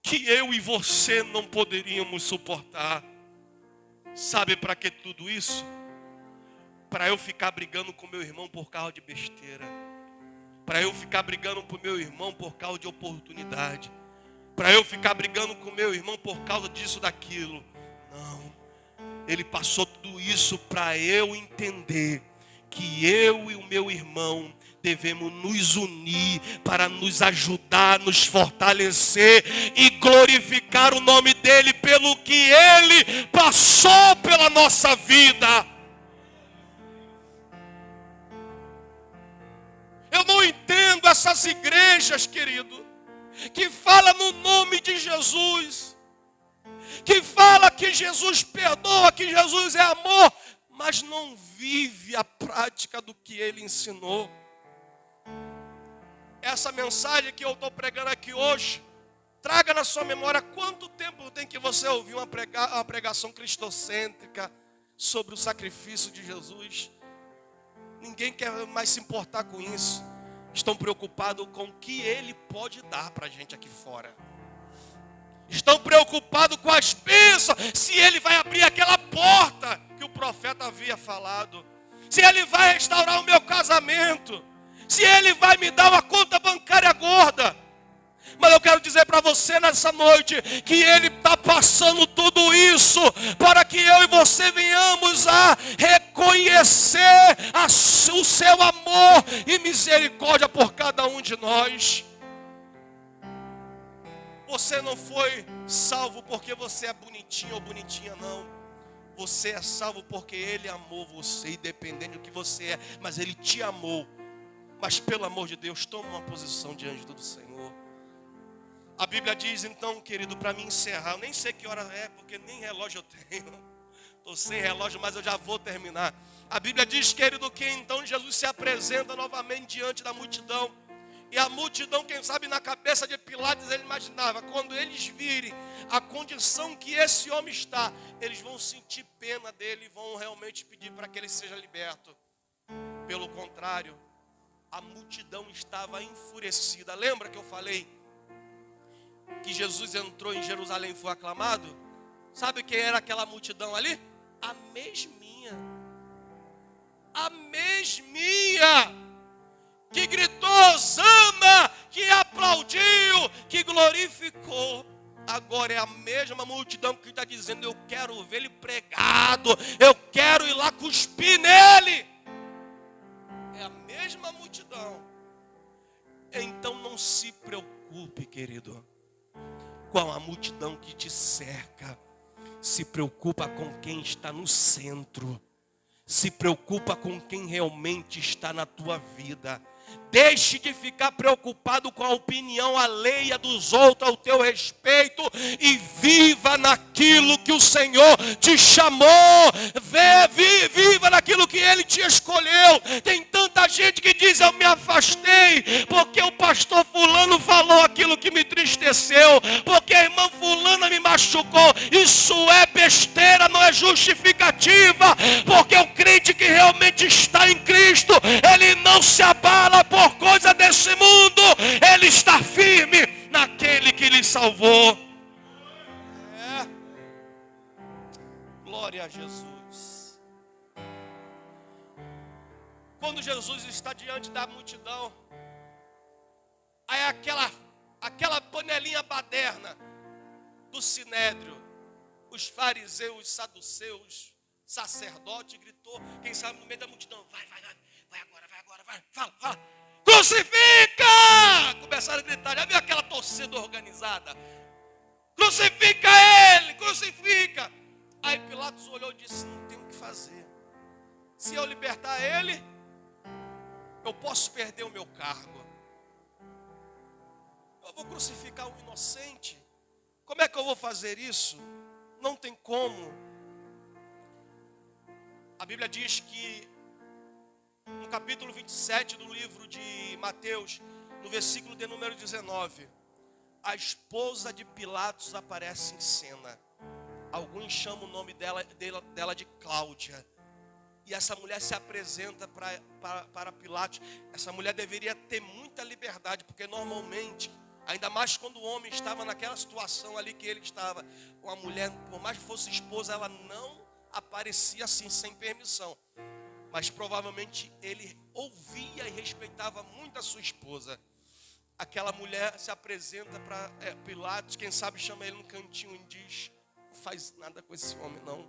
que eu e você não poderíamos suportar. Sabe para que tudo isso? Para eu ficar brigando com meu irmão por causa de besteira. Para eu ficar brigando com meu irmão por causa de oportunidade. Para eu ficar brigando com meu irmão por causa disso, daquilo. Não. Ele passou tudo isso para eu entender que eu e o meu irmão devemos nos unir para nos ajudar, nos fortalecer e glorificar o nome dele pelo que ele passou pela nossa vida. Eu não entendo essas igrejas, querido, que fala no nome de Jesus, que fala que Jesus perdoa, que Jesus é amor, mas não vive a prática do que ele ensinou. Essa mensagem que eu estou pregando aqui hoje, traga na sua memória quanto tempo tem que você ouvir uma pregação cristocêntrica sobre o sacrifício de Jesus. Ninguém quer mais se importar com isso. Estão preocupados com o que ele pode dar para a gente aqui fora. Estão preocupados com as bênçãos, se ele vai abrir aquela porta que o profeta havia falado, se ele vai restaurar o meu casamento, se ele vai me dar uma conta bancária gorda. Mas eu quero dizer para você nessa noite que ele está passando tudo isso para que eu e você venhamos a reconhecer o seu amor e misericórdia por cada um de nós. Você não foi salvo porque você é bonitinho ou bonitinha, não. Você é salvo porque ele amou você, independente do que você é, mas ele te amou. Mas pelo amor de Deus, toma uma posição diante do Senhor. A Bíblia diz então, querido, para mim encerrar, eu nem sei que hora é, porque nem relógio eu tenho. Estou sem relógio, mas eu já vou terminar. A Bíblia diz, querido, que então Jesus se apresenta novamente diante da multidão. E a multidão, quem sabe na cabeça de Pilatos, ele imaginava, quando eles virem a condição que esse homem está, eles vão sentir pena dele e vão realmente pedir para que ele seja liberto. Pelo contrário, a multidão estava enfurecida. Lembra que eu falei que Jesus entrou em Jerusalém e foi aclamado? Sabe quem era aquela multidão ali? A mesminha. A mesminha que gritou hosana, que aplaudiu, que glorificou. Agora é a mesma multidão que está dizendo, eu quero ver ele pregado, eu quero ir lá cuspir nele. É a mesma multidão. Então não se preocupe, querido, com a multidão que te cerca. Se preocupa com quem está no centro. Se preocupa com quem realmente está na tua vida. Deixe de ficar preocupado com a opinião alheia dos outros ao teu respeito e viva naquilo que o Senhor te chamou. Viva naquilo que Ele te escolheu. Tem tanta gente que diz, eu me afastei porque o pastor fulano falou aquilo que me entristeceu, porque a irmã fulana me machucou. Isso é besteira, não é justificativa, porque o crente que realmente está em Cristo, ele não se abala por coisa desse mundo, ele está firme naquele que lhe salvou. Glória a Jesus. Quando Jesus está diante da multidão, aí aquela panelinha baderna do sinédrio, os fariseus, os saduceus, sacerdote gritou, quem sabe no meio da multidão, vai agora, fala. Crucifica! Começaram a gritar, já viu aquela torcida organizada? Crucifica ele, crucifica! Aí Pilatos olhou e disse, não tem o que fazer. Se eu libertar ele, eu posso perder o meu cargo. Eu vou crucificar um inocente. Como é que eu vou fazer isso? Não tem como. A Bíblia diz que no capítulo 27 do livro de Mateus, no versículo de número 19, a esposa de Pilatos aparece em cena. Alguns chamam o nome dela de Cláudia. E essa mulher se apresenta para Pilatos. Essa mulher deveria ter muita liberdade, porque normalmente, ainda mais quando o homem estava naquela situação ali que ele estava, uma mulher, por mais que fosse esposa, ela não aparecia assim, sem permissão. Mas provavelmente ele ouvia e respeitava muito a sua esposa. Aquela mulher se apresenta para Pilatos, quem sabe chama ele no cantinho e diz: não faz nada com esse homem não,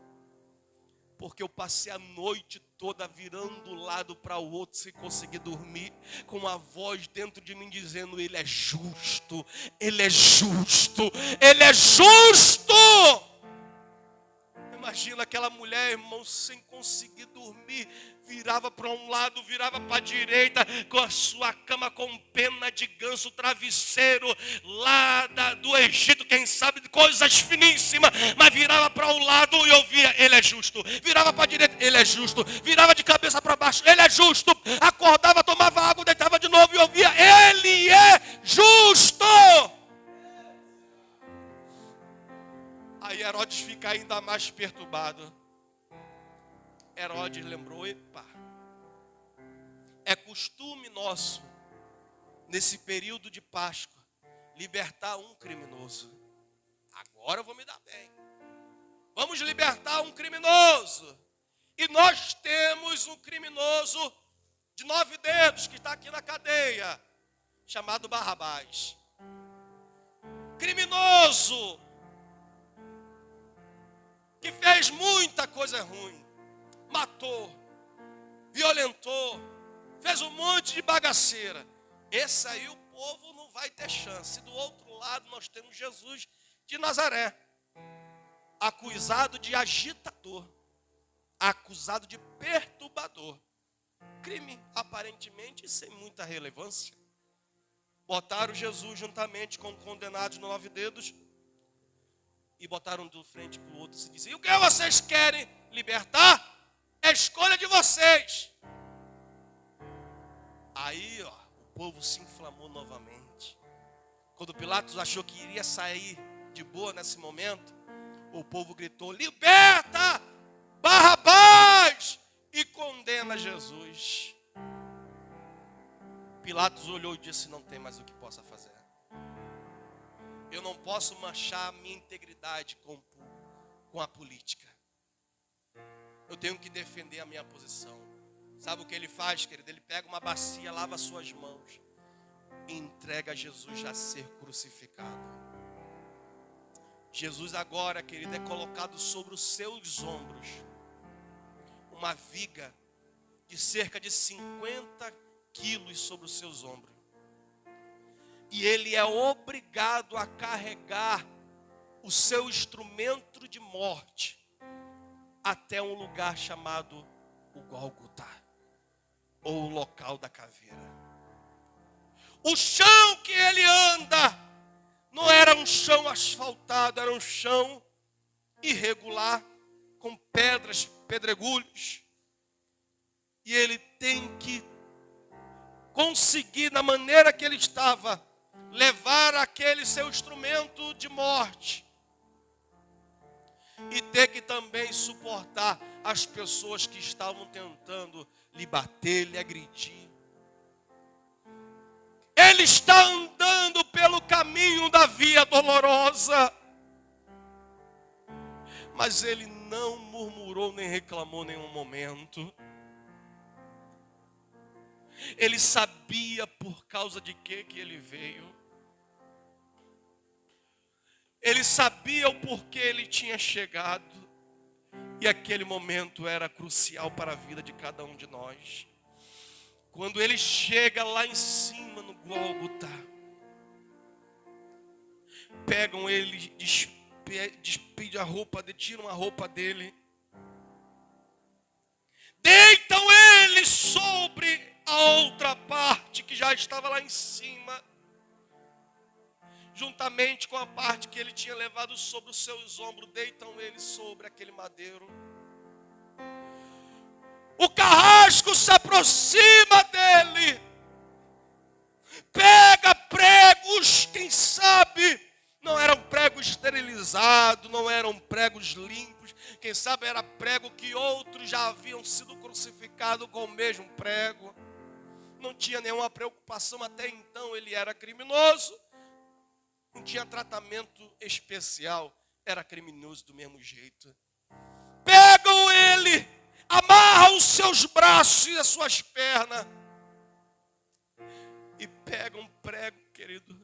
porque eu passei a noite toda virando do lado para o outro sem conseguir dormir, com uma voz dentro de mim dizendo: ele é justo, ele é justo, ele é justo. Imagina aquela mulher, irmão, sem conseguir dormir, virava para um lado, virava para a direita, com a sua cama com pena de ganso, travesseiro lá do Egito, quem sabe, de coisas finíssimas, mas virava para um lado e ouvia: ele é justo. Virava para a direita: ele é justo. Virava de cabeça para baixo: ele é justo. Acordava, tomava água, deitava de novo e ouvia: ele é justo. Aí Herodes fica ainda mais perturbado. Herodes lembrou: epa, é costume nosso, nesse período de Páscoa, libertar um criminoso. Agora eu vou me dar bem. Vamos libertar um criminoso. E nós temos um criminoso de 9 dedos que está aqui na cadeia, chamado Barrabás. Criminoso que fez muita coisa ruim, matou, violentou, fez um monte de bagaceira. Esse aí o povo não vai ter chance. Do outro lado nós temos Jesus de Nazaré, acusado de agitador, acusado de perturbador. Crime aparentemente sem muita relevância. Botaram Jesus juntamente com condenados de 9 dedos e botaram de frente para o outro e se diziam: o que vocês querem libertar? É escolha de vocês. Aí, o povo se inflamou novamente. Quando Pilatos achou que iria sair de boa nesse momento, o povo gritou: liberta Barrabás e condena Jesus. Pilatos olhou e disse: não tem mais o que possa fazer. Eu não posso manchar a minha integridade com a política. Eu tenho que defender a minha posição. Sabe o que ele faz, querido? Ele pega uma bacia, lava suas mãos e entrega Jesus a ser crucificado. Jesus agora, querido, é colocado sobre os seus ombros uma viga de cerca de 50 quilos sobre os seus ombros. E ele é obrigado a carregar o seu instrumento de morte até um lugar chamado o Gólgota, ou o local da caveira. O chão que ele anda não era um chão asfaltado, era um chão irregular, com pedras, pedregulhos. E ele tem que conseguir, da maneira que ele estava, levar aquele seu instrumento de morte e ter que também suportar as pessoas que estavam tentando lhe bater, lhe agredir. Ele está andando pelo caminho da via dolorosa, mas ele não murmurou nem reclamou em nenhum momento. Ele sabia por causa de que ele veio. Ele sabia o porquê ele tinha chegado. E aquele momento era crucial para a vida de cada um de nós. Quando ele chega lá em cima no Gólgota, pegam ele, despedem a roupa dele, tiram a roupa dele, deitam ele sobre a outra parte que já estava lá em cima, juntamente com a parte que ele tinha levado sobre os seus ombros, deitam ele sobre aquele madeiro. O carrasco se aproxima dele, pega prego, pregos, quem sabe, não eram pregos esterilizados, não eram pregos limpos. Quem sabe era prego que outros já haviam sido crucificados com o mesmo prego. Não tinha nenhuma preocupação, até então ele era criminoso. Não tinha tratamento especial, era criminoso do mesmo jeito. Pegam ele, amarram os seus braços e as suas pernas. E pegam um prego, querido.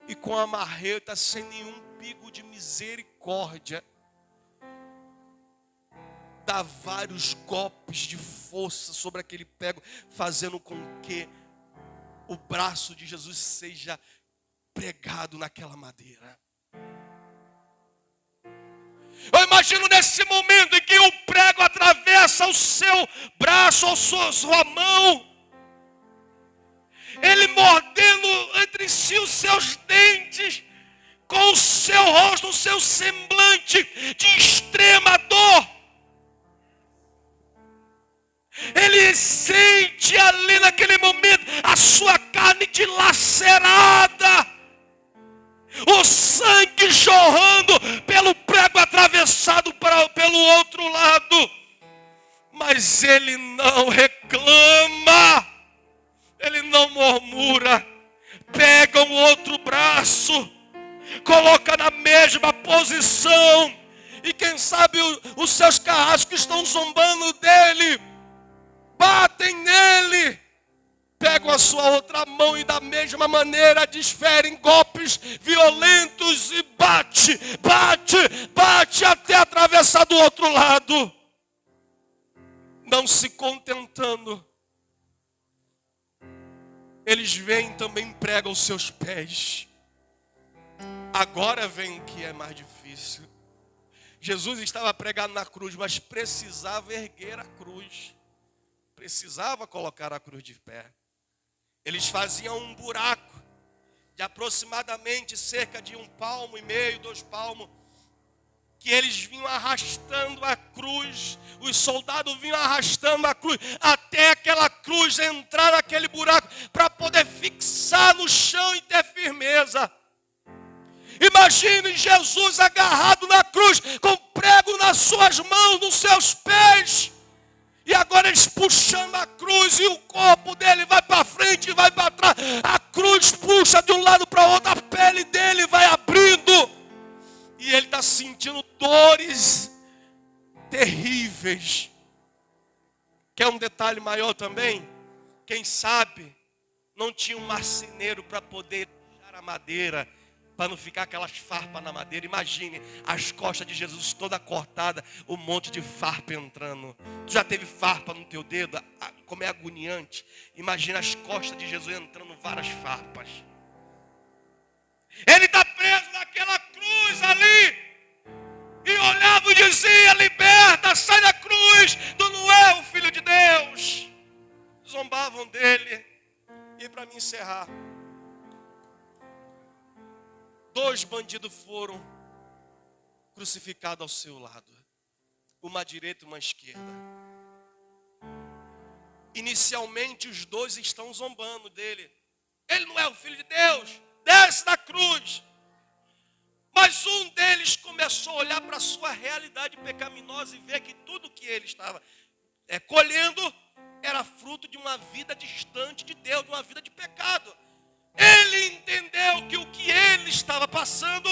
E com a marreta, sem nenhum pingo de misericórdia, dá vários golpes de força sobre aquele prego, fazendo com que o braço de Jesus seja pregado naquela madeira. Eu imagino nesse momento em que o prego atravessa o seu braço, ou sua mão, ele mordendo entre si os seus dentes, com o seu rosto, o seu semblante de extrema dor. Ele sente ali naquele momento a sua carne dilacerada, o sangue jorrando pelo prego atravessado pelo outro lado. Mas ele não reclama, ele não murmura. Pega um outro braço, coloca na mesma posição, e quem sabe os seus carrascos que estão zombando dele, batem nele, pegam a sua outra mão e da mesma maneira desferem golpes violentos e bate até atravessar do outro lado. Não se contentando, eles vêm também pregam os seus pés. Agora vem o que é mais difícil. Jesus estava pregado na cruz, mas precisava erguer a cruz. Precisava colocar a cruz de pé. Eles faziam um buraco de aproximadamente cerca de 1,5 palmo, 2 palmos, que eles vinham arrastando a cruz. Os soldados vinham arrastando a cruz até aquela cruz entrar naquele buraco para poder fixar no chão e ter firmeza. Imagine Jesus agarrado na cruz, com prego nas suas mãos, nos seus pés. E agora eles puxando a cruz, e o corpo dele vai para frente e vai para trás. A cruz puxa de um lado para o outro, a pele dele vai abrindo. E ele está sentindo dores terríveis. Quer um detalhe maior também? Quem sabe não tinha um marceneiro para poder puxar a madeira, para não ficar aquelas farpas na madeira. Imagine as costas de Jesus toda cortada, um monte de farpa entrando. Tu já teve farpa no teu dedo? Como é agoniante. Imagina as costas de Jesus entrando várias farpas. Ele está preso naquela cruz ali. E olhava e dizia: liberta, sai da cruz, tu não é o Filho de Deus. Zombavam dele. E para me encerrar, 2 bandidos foram crucificados ao seu lado, uma à direita e uma à esquerda. Inicialmente os 2 estão zombando dele. Ele não é o Filho de Deus, desce da cruz. Mas um deles começou a olhar para a sua realidade pecaminosa e ver que tudo que ele estava colhendo era fruto de uma vida distante de Deus, de uma vida de pecado. Ele entendeu que o que ele estava passando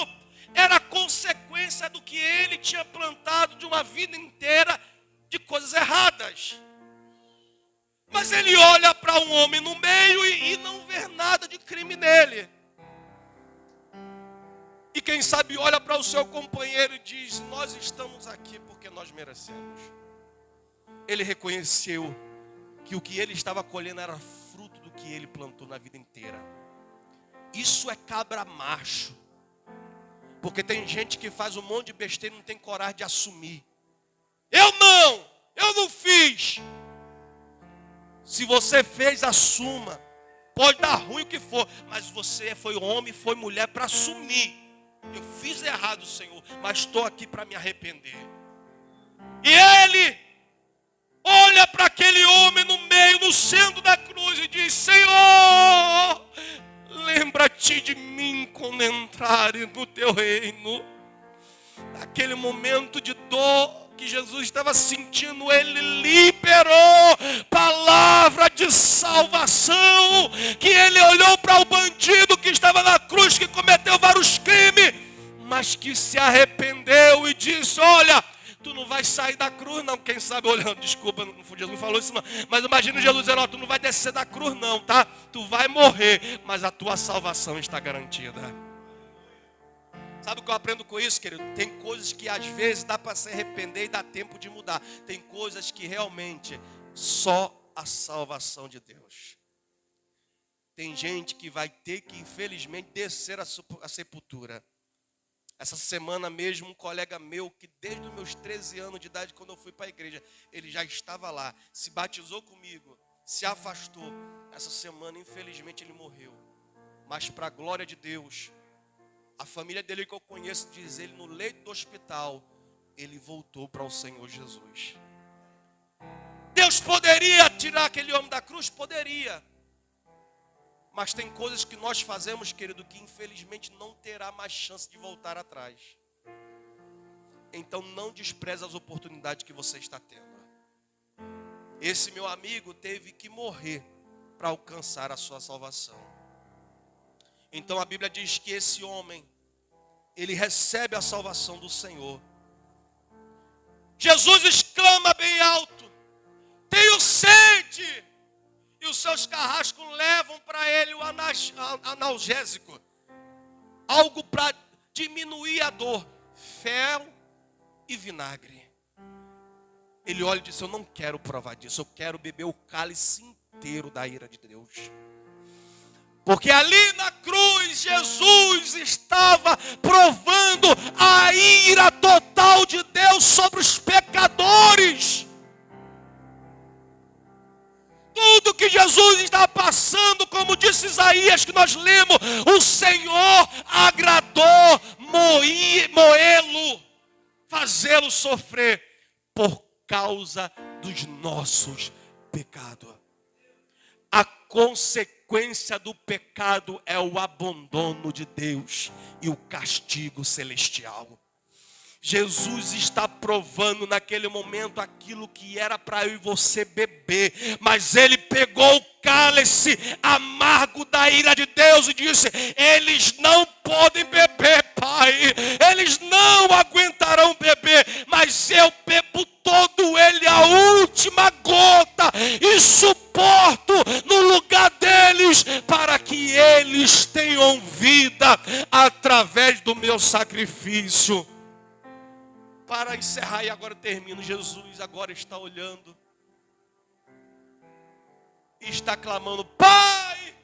era consequência do que ele tinha plantado de uma vida inteira de coisas erradas. Mas ele olha para um homem no meio e não vê nada de crime nele. E quem sabe olha para o seu companheiro e diz: nós estamos aqui porque nós merecemos. Ele reconheceu que o que ele estava colhendo era fruto do que ele plantou na vida inteira. Isso é cabra macho. Porque tem gente que faz um monte de besteira e não tem coragem de assumir. Eu não fiz. Se você fez, assuma. Pode dar ruim o que for, mas você foi homem, foi mulher para assumir. Eu fiz errado, Senhor, mas estou aqui para me arrepender. E ele olha para aquele homem no meio, no centro da cruz e diz: Senhor, lembra-te de mim quando entrares no teu reino. Naquele momento de dor que Jesus estava sentindo, ele liberou palavra de salvação, que ele olhou para o bandido que estava na cruz, que cometeu vários crimes, mas que se arrependeu e disse: olha, tu não vai sair da cruz não. Quem sabe olhando, desculpa, Jesus não falou isso não, mas imagina Jesus dizendo: ó, tu não vai descer da cruz não, tá? Tu vai morrer, mas a tua salvação está garantida. Sabe o que eu aprendo com isso, querido? Tem coisas que às vezes dá para se arrepender e dá tempo de mudar. Tem coisas que realmente só a salvação de Deus. Tem gente que vai ter que, infelizmente, descer a sepultura. Essa semana mesmo, um colega meu, que desde os meus 13 anos de idade, quando eu fui para a igreja, ele já estava lá, se batizou comigo, se afastou. Essa semana, infelizmente, ele morreu. Mas para a glória de Deus, a família dele que eu conheço diz, ele no leito do hospital, ele voltou para o Senhor Jesus. Deus poderia tirar aquele homem da cruz? Poderia. Mas tem coisas que nós fazemos, querido, que infelizmente não terá mais chance de voltar atrás. Então não despreze as oportunidades que você está tendo. Esse meu amigo teve que morrer para alcançar a sua salvação. Então a Bíblia diz que esse homem, ele recebe a salvação do Senhor. Jesus exclama bem alto: tenho sede! E os seus carrascos levam para ele o analgésico, algo para diminuir a dor, fel e vinagre. Ele olha e diz: eu não quero provar disso, eu quero beber o cálice inteiro da ira de Deus. Porque ali na cruz, Jesus estava provando a ira total de Deus sobre os pecadores. Tudo que Jesus estava passando, como disse Isaías, que nós lemos, o Senhor agradou moê-lo, fazê-lo sofrer por causa dos nossos pecados. A consequência do pecado é o abandono de Deus e o castigo celestial. Jesus está provando naquele momento aquilo que era para eu e você beber, mas ele pegou o cálice amargo da ira de Deus e disse: eles não podem beber, Pai, eles não aguentarão beber, mas eu bebo todo ele, a última gota, e suporto no lugar deles, para que eles tenham vida através do meu sacrifício. Para encerrar, e agora eu termino, Jesus agora está olhando e está clamando: Pai,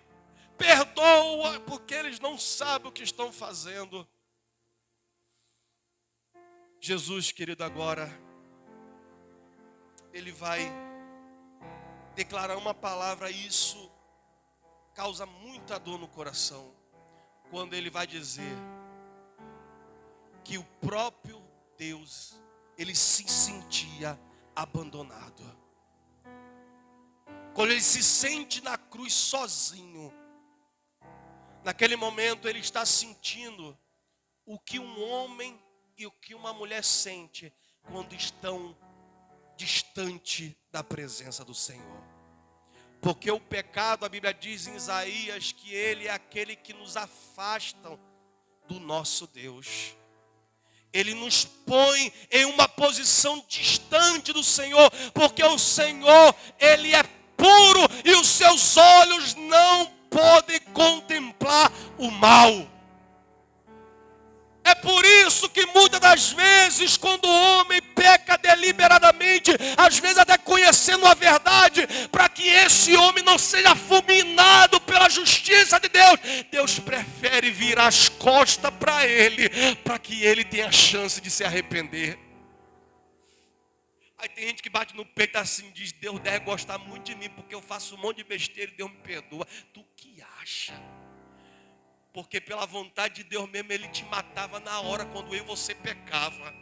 perdoa, porque eles não sabem o que estão fazendo. Jesus, querido, agora ele vai declarar uma palavra, e isso causa muita dor no coração, quando ele vai dizer que o próprio Deus, ele se sentia abandonado. Quando ele se sente na cruz sozinho, naquele momento ele está sentindo o que um homem e o que uma mulher sente quando estão distante da presença do Senhor. Porque o pecado, a Bíblia diz em Isaías, que ele é aquele que nos afasta do nosso Deus. Ele nos põe em uma posição distante do Senhor, porque o Senhor, ele é puro e os seus olhos não podem contemplar o mal. É por isso que muitas das vezes, quando o homem peca deliberadamente, às vezes até conhecendo a verdade, para que esse homem não seja fulminado pela justiça de Deus, Deus prefere virar as costas para ele, para que ele tenha a chance de se arrepender. Aí tem gente que bate no peito assim, diz: Deus deve gostar muito de mim, porque eu faço um monte de besteira e Deus me perdoa. Tu que acha? Porque pela vontade de Deus mesmo, ele te matava na hora quando eu e você pecava.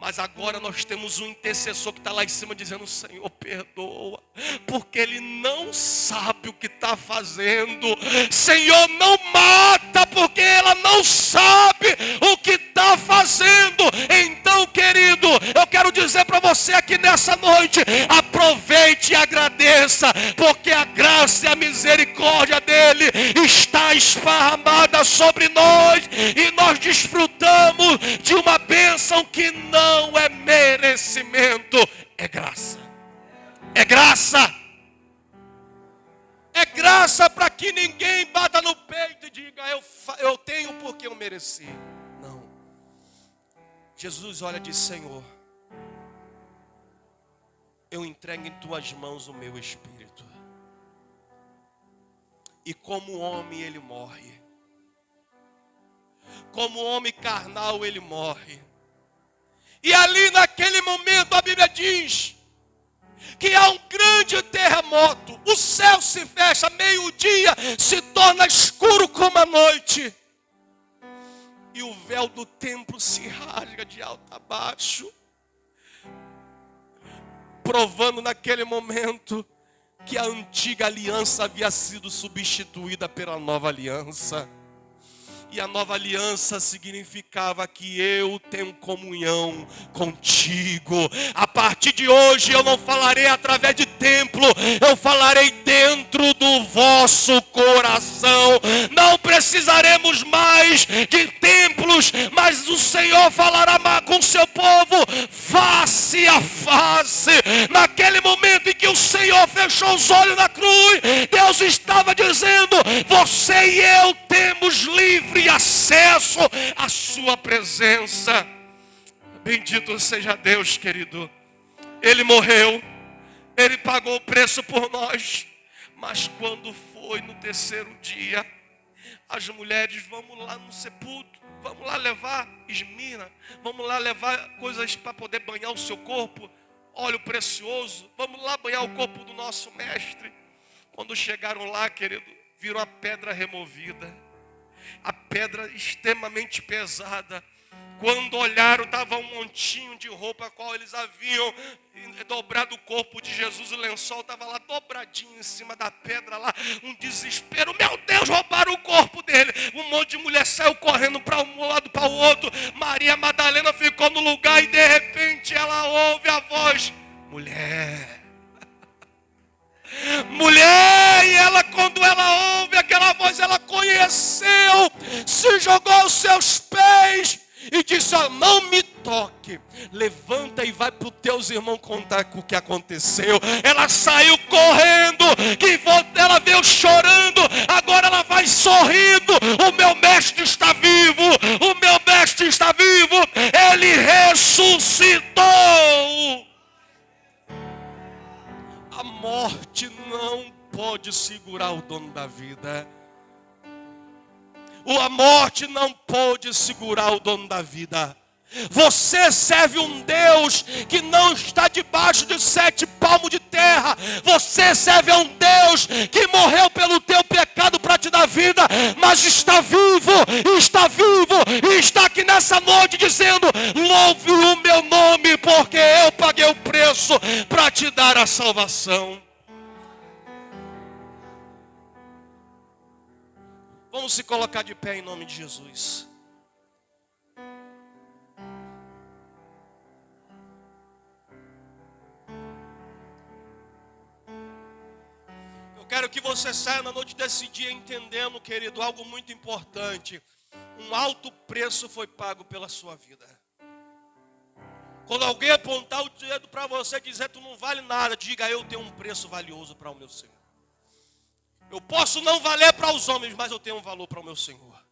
Mas agora nós temos um intercessor que está lá em cima dizendo: Senhor, perdoa, porque ele não sabe o que está fazendo. Senhor, não mata, porque ela não sabe o que está fazendo. Então, querido, eu quero dizer para você aqui nessa noite: aproveite e agradeça, porque a graça e a misericórdia dele está esparramada sobre nós, e nós desfrutamos de uma bênção que não é merecimento, é graça. É graça. É graça para que ninguém bata no peito e diga: eu tenho porque eu mereci. Não. Jesus olha e diz: Senhor, eu entrego em tuas mãos o meu espírito. E como homem ele morre. Como homem carnal ele morre. E ali naquele momento a Bíblia diz que há um grande terremoto. O céu se fecha, meio-dia se torna escuro como a noite. E o véu do templo se rasga de alto a baixo, provando naquele momento que a antiga aliança havia sido substituída pela nova aliança. E a nova aliança significava que eu tenho comunhão contigo. A partir de hoje eu não falarei através de templo, eu falarei dentro do vosso coração. Não precisaremos mais de templos, mas o Senhor falará com o seu povo face a face. Naquele momento em que o Senhor fechou os olhos na cruz, Deus estava dizendo: você e eu temos livre acesso à sua presença. Bendito seja Deus, querido. Ele morreu, ele pagou o preço por nós. Mas quando foi no terceiro dia, as mulheres: vamos lá no sepulcro, vamos lá levar esmirna, vamos lá levar coisas para poder banhar o seu corpo, óleo precioso, vamos lá banhar o corpo do nosso mestre. Quando chegaram lá, querido, viram a pedra removida, a pedra extremamente pesada. Quando olharam, estava um montinho de roupa a qual eles haviam dobrado o corpo de Jesus. O lençol estava lá dobradinho em cima da pedra lá. Um desespero: meu Deus, roubaram o corpo dele. Um monte de mulher saiu correndo para um lado, para o outro. Maria Madalena ficou no lugar e de repente ela ouve a voz: mulher. Mulher, e ela, quando ela ouve aquela voz, ela conheceu, se jogou aos seus pés e disse: ó, não me toque, levanta e vai para os teus irmãos contar o que aconteceu. Ela saiu correndo, ela veio chorando, agora ela vai sorrindo: o meu mestre está vivo, o meu mestre está vivo, ele ressuscitou. A morte não pode segurar o dono da vida. A morte não pode segurar o dono da vida. Você serve um Deus que não está debaixo de 7 palmos de terra. Você serve a um Deus que morreu pelo teu pecado para te dar vida, mas está vivo e está aqui nessa noite dizendo: louve o meu nome, porque eu paguei o preço para te dar a salvação. Vamos se colocar de pé em nome de Jesus. Quero que você saia na noite desse dia entendendo, querido, algo muito importante. Um alto preço foi pago pela sua vida. Quando alguém apontar o dedo para você e dizer: tu não vale nada, diga: eu tenho um preço valioso para o meu Senhor. Eu posso não valer para os homens, mas eu tenho um valor para o meu Senhor.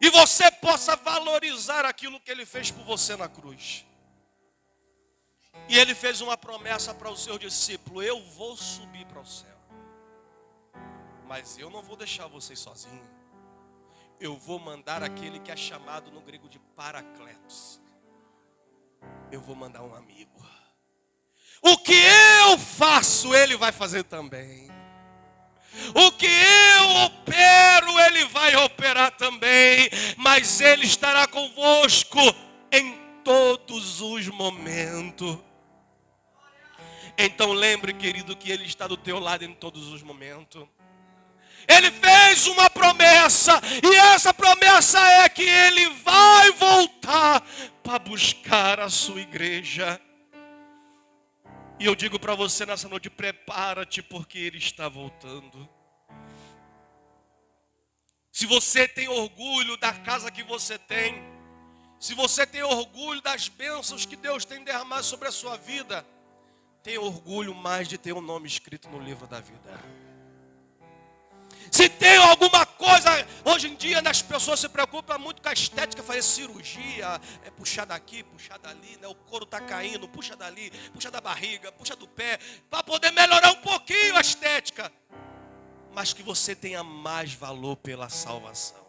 E você possa valorizar aquilo que Ele fez por você na cruz. E Ele fez uma promessa para os seus discípulos: eu vou subir para o céu, mas eu não vou deixar vocês sozinhos. Eu vou mandar aquele que é chamado no grego de Paracletos. Eu vou mandar um amigo. O que eu faço, Ele vai fazer também. O que eu opero, Ele vai operar também. Mas Ele estará convosco em todos os momentos. Então lembre, querido, que Ele está do teu lado em todos os momentos. Ele fez uma promessa, e essa promessa é que Ele vai voltar para buscar a sua igreja. E eu digo para você nessa noite, prepara-te, porque Ele está voltando. Se você tem orgulho da casa que você tem, se você tem orgulho das bênçãos que Deus tem derramado sobre a sua vida, tem orgulho mais de ter um nome escrito no livro da vida. Se tem alguma coisa, hoje em dia as pessoas se preocupam muito com a estética, fazer cirurgia, puxar daqui, puxar dali, né? O couro está caindo, puxa dali, puxa da barriga, puxa do pé, para poder melhorar um pouquinho a estética. Mas que você tenha mais valor pela salvação.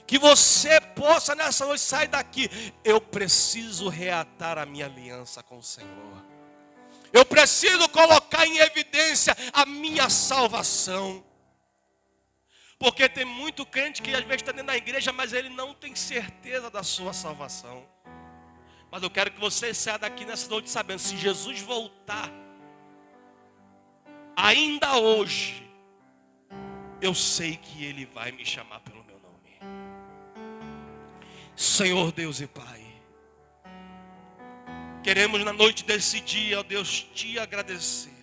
Que você possa nessa noite sair daqui. Eu preciso reatar a minha aliança com o Senhor. Eu preciso colocar em evidência a minha salvação. Porque tem muito crente que às vezes está dentro da igreja, mas ele não tem certeza da sua salvação. Mas eu quero que você saia daqui nessa noite sabendo, se Jesus voltar, ainda hoje, eu sei que Ele vai me chamar pelo meu nome. Senhor Deus e Pai, queremos na noite desse dia, ó Deus, te agradecer.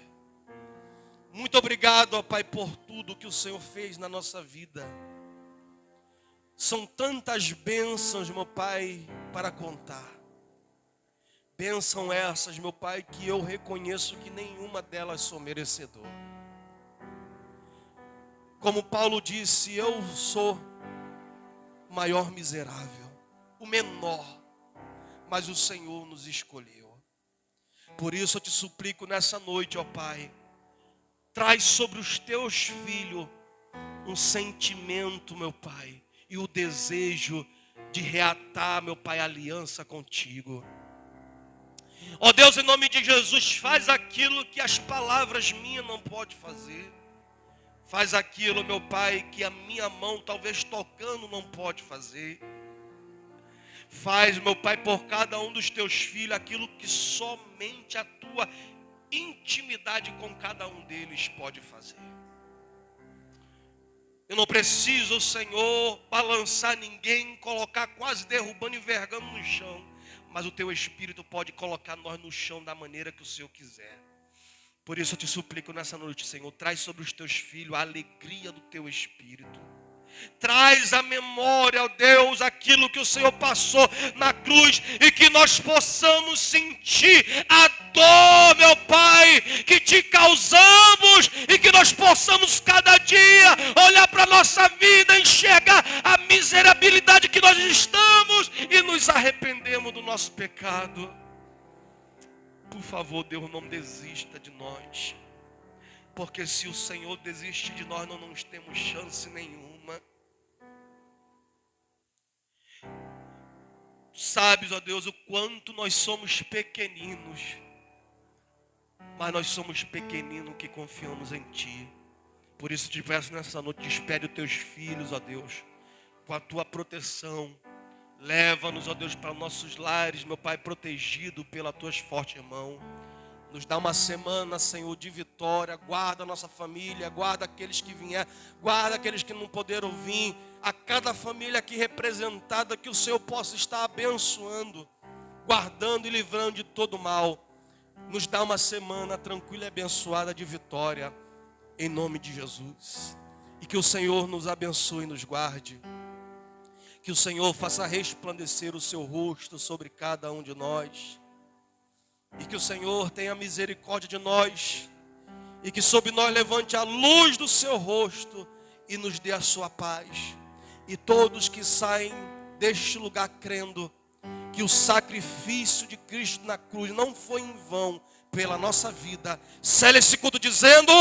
Muito obrigado, ó Pai, por tudo que o Senhor fez na nossa vida. São tantas bênçãos, meu Pai, para contar. Bênçãos essas, meu Pai, que eu reconheço que nenhuma delas sou merecedor. Como Paulo disse, eu sou o maior miserável, o menor, mas o Senhor nos escolheu. Por isso eu te suplico nessa noite, ó Pai, traz sobre os teus filhos um sentimento, meu Pai, e o desejo de reatar, meu Pai, a aliança contigo. Ó Deus, em nome de Jesus, faz aquilo que as palavras minhas não podem fazer. Faz aquilo, meu Pai, que a minha mão, talvez tocando, não pode fazer. Faz, meu Pai, por cada um dos teus filhos, aquilo que somente a tua intimidade com cada um deles pode fazer. Eu não preciso, Senhor, balançar ninguém, colocar quase derrubando e envergando no chão. Mas o teu Espírito pode colocar nós no chão da maneira que o Senhor quiser. Por isso eu te suplico nessa noite, Senhor, traz sobre os teus filhos a alegria do teu Espírito. Traz à memória, ó Deus, aquilo que o Senhor passou na cruz e que nós possamos sentir a dor, meu Pai, que te causamos e que nós possamos cada dia olhar para a nossa vida, enxergar a miserabilidade que nós estamos e nos arrependemos do nosso pecado. Por favor, Deus, não desista de nós, porque se o Senhor desistir de nós, não temos chance nenhuma. Sabes, ó Deus, o quanto nós somos pequeninos, mas nós somos pequeninos que confiamos em Ti. Por isso te peço nessa noite, despede os teus filhos, ó Deus, com a Tua proteção. Leva-nos, ó Deus, para nossos lares, meu Pai, protegido pela Tua forte mão. Nos dá uma semana, Senhor, de vitória. Guarda a nossa família, guarda aqueles que vieram, guarda aqueles que não puderam vir. A cada família aqui representada, que o Senhor possa estar abençoando, guardando e livrando de todo mal. Nos dá uma semana tranquila e abençoada de vitória, em nome de Jesus. E que o Senhor nos abençoe e nos guarde. Que o Senhor faça resplandecer o seu rosto sobre cada um de nós. E que o Senhor tenha misericórdia de nós. E que sobre nós levante a luz do seu rosto e nos dê a sua paz. E todos que saem deste lugar crendo que o sacrifício de Cristo na cruz não foi em vão pela nossa vida, cele esse culto dizendo...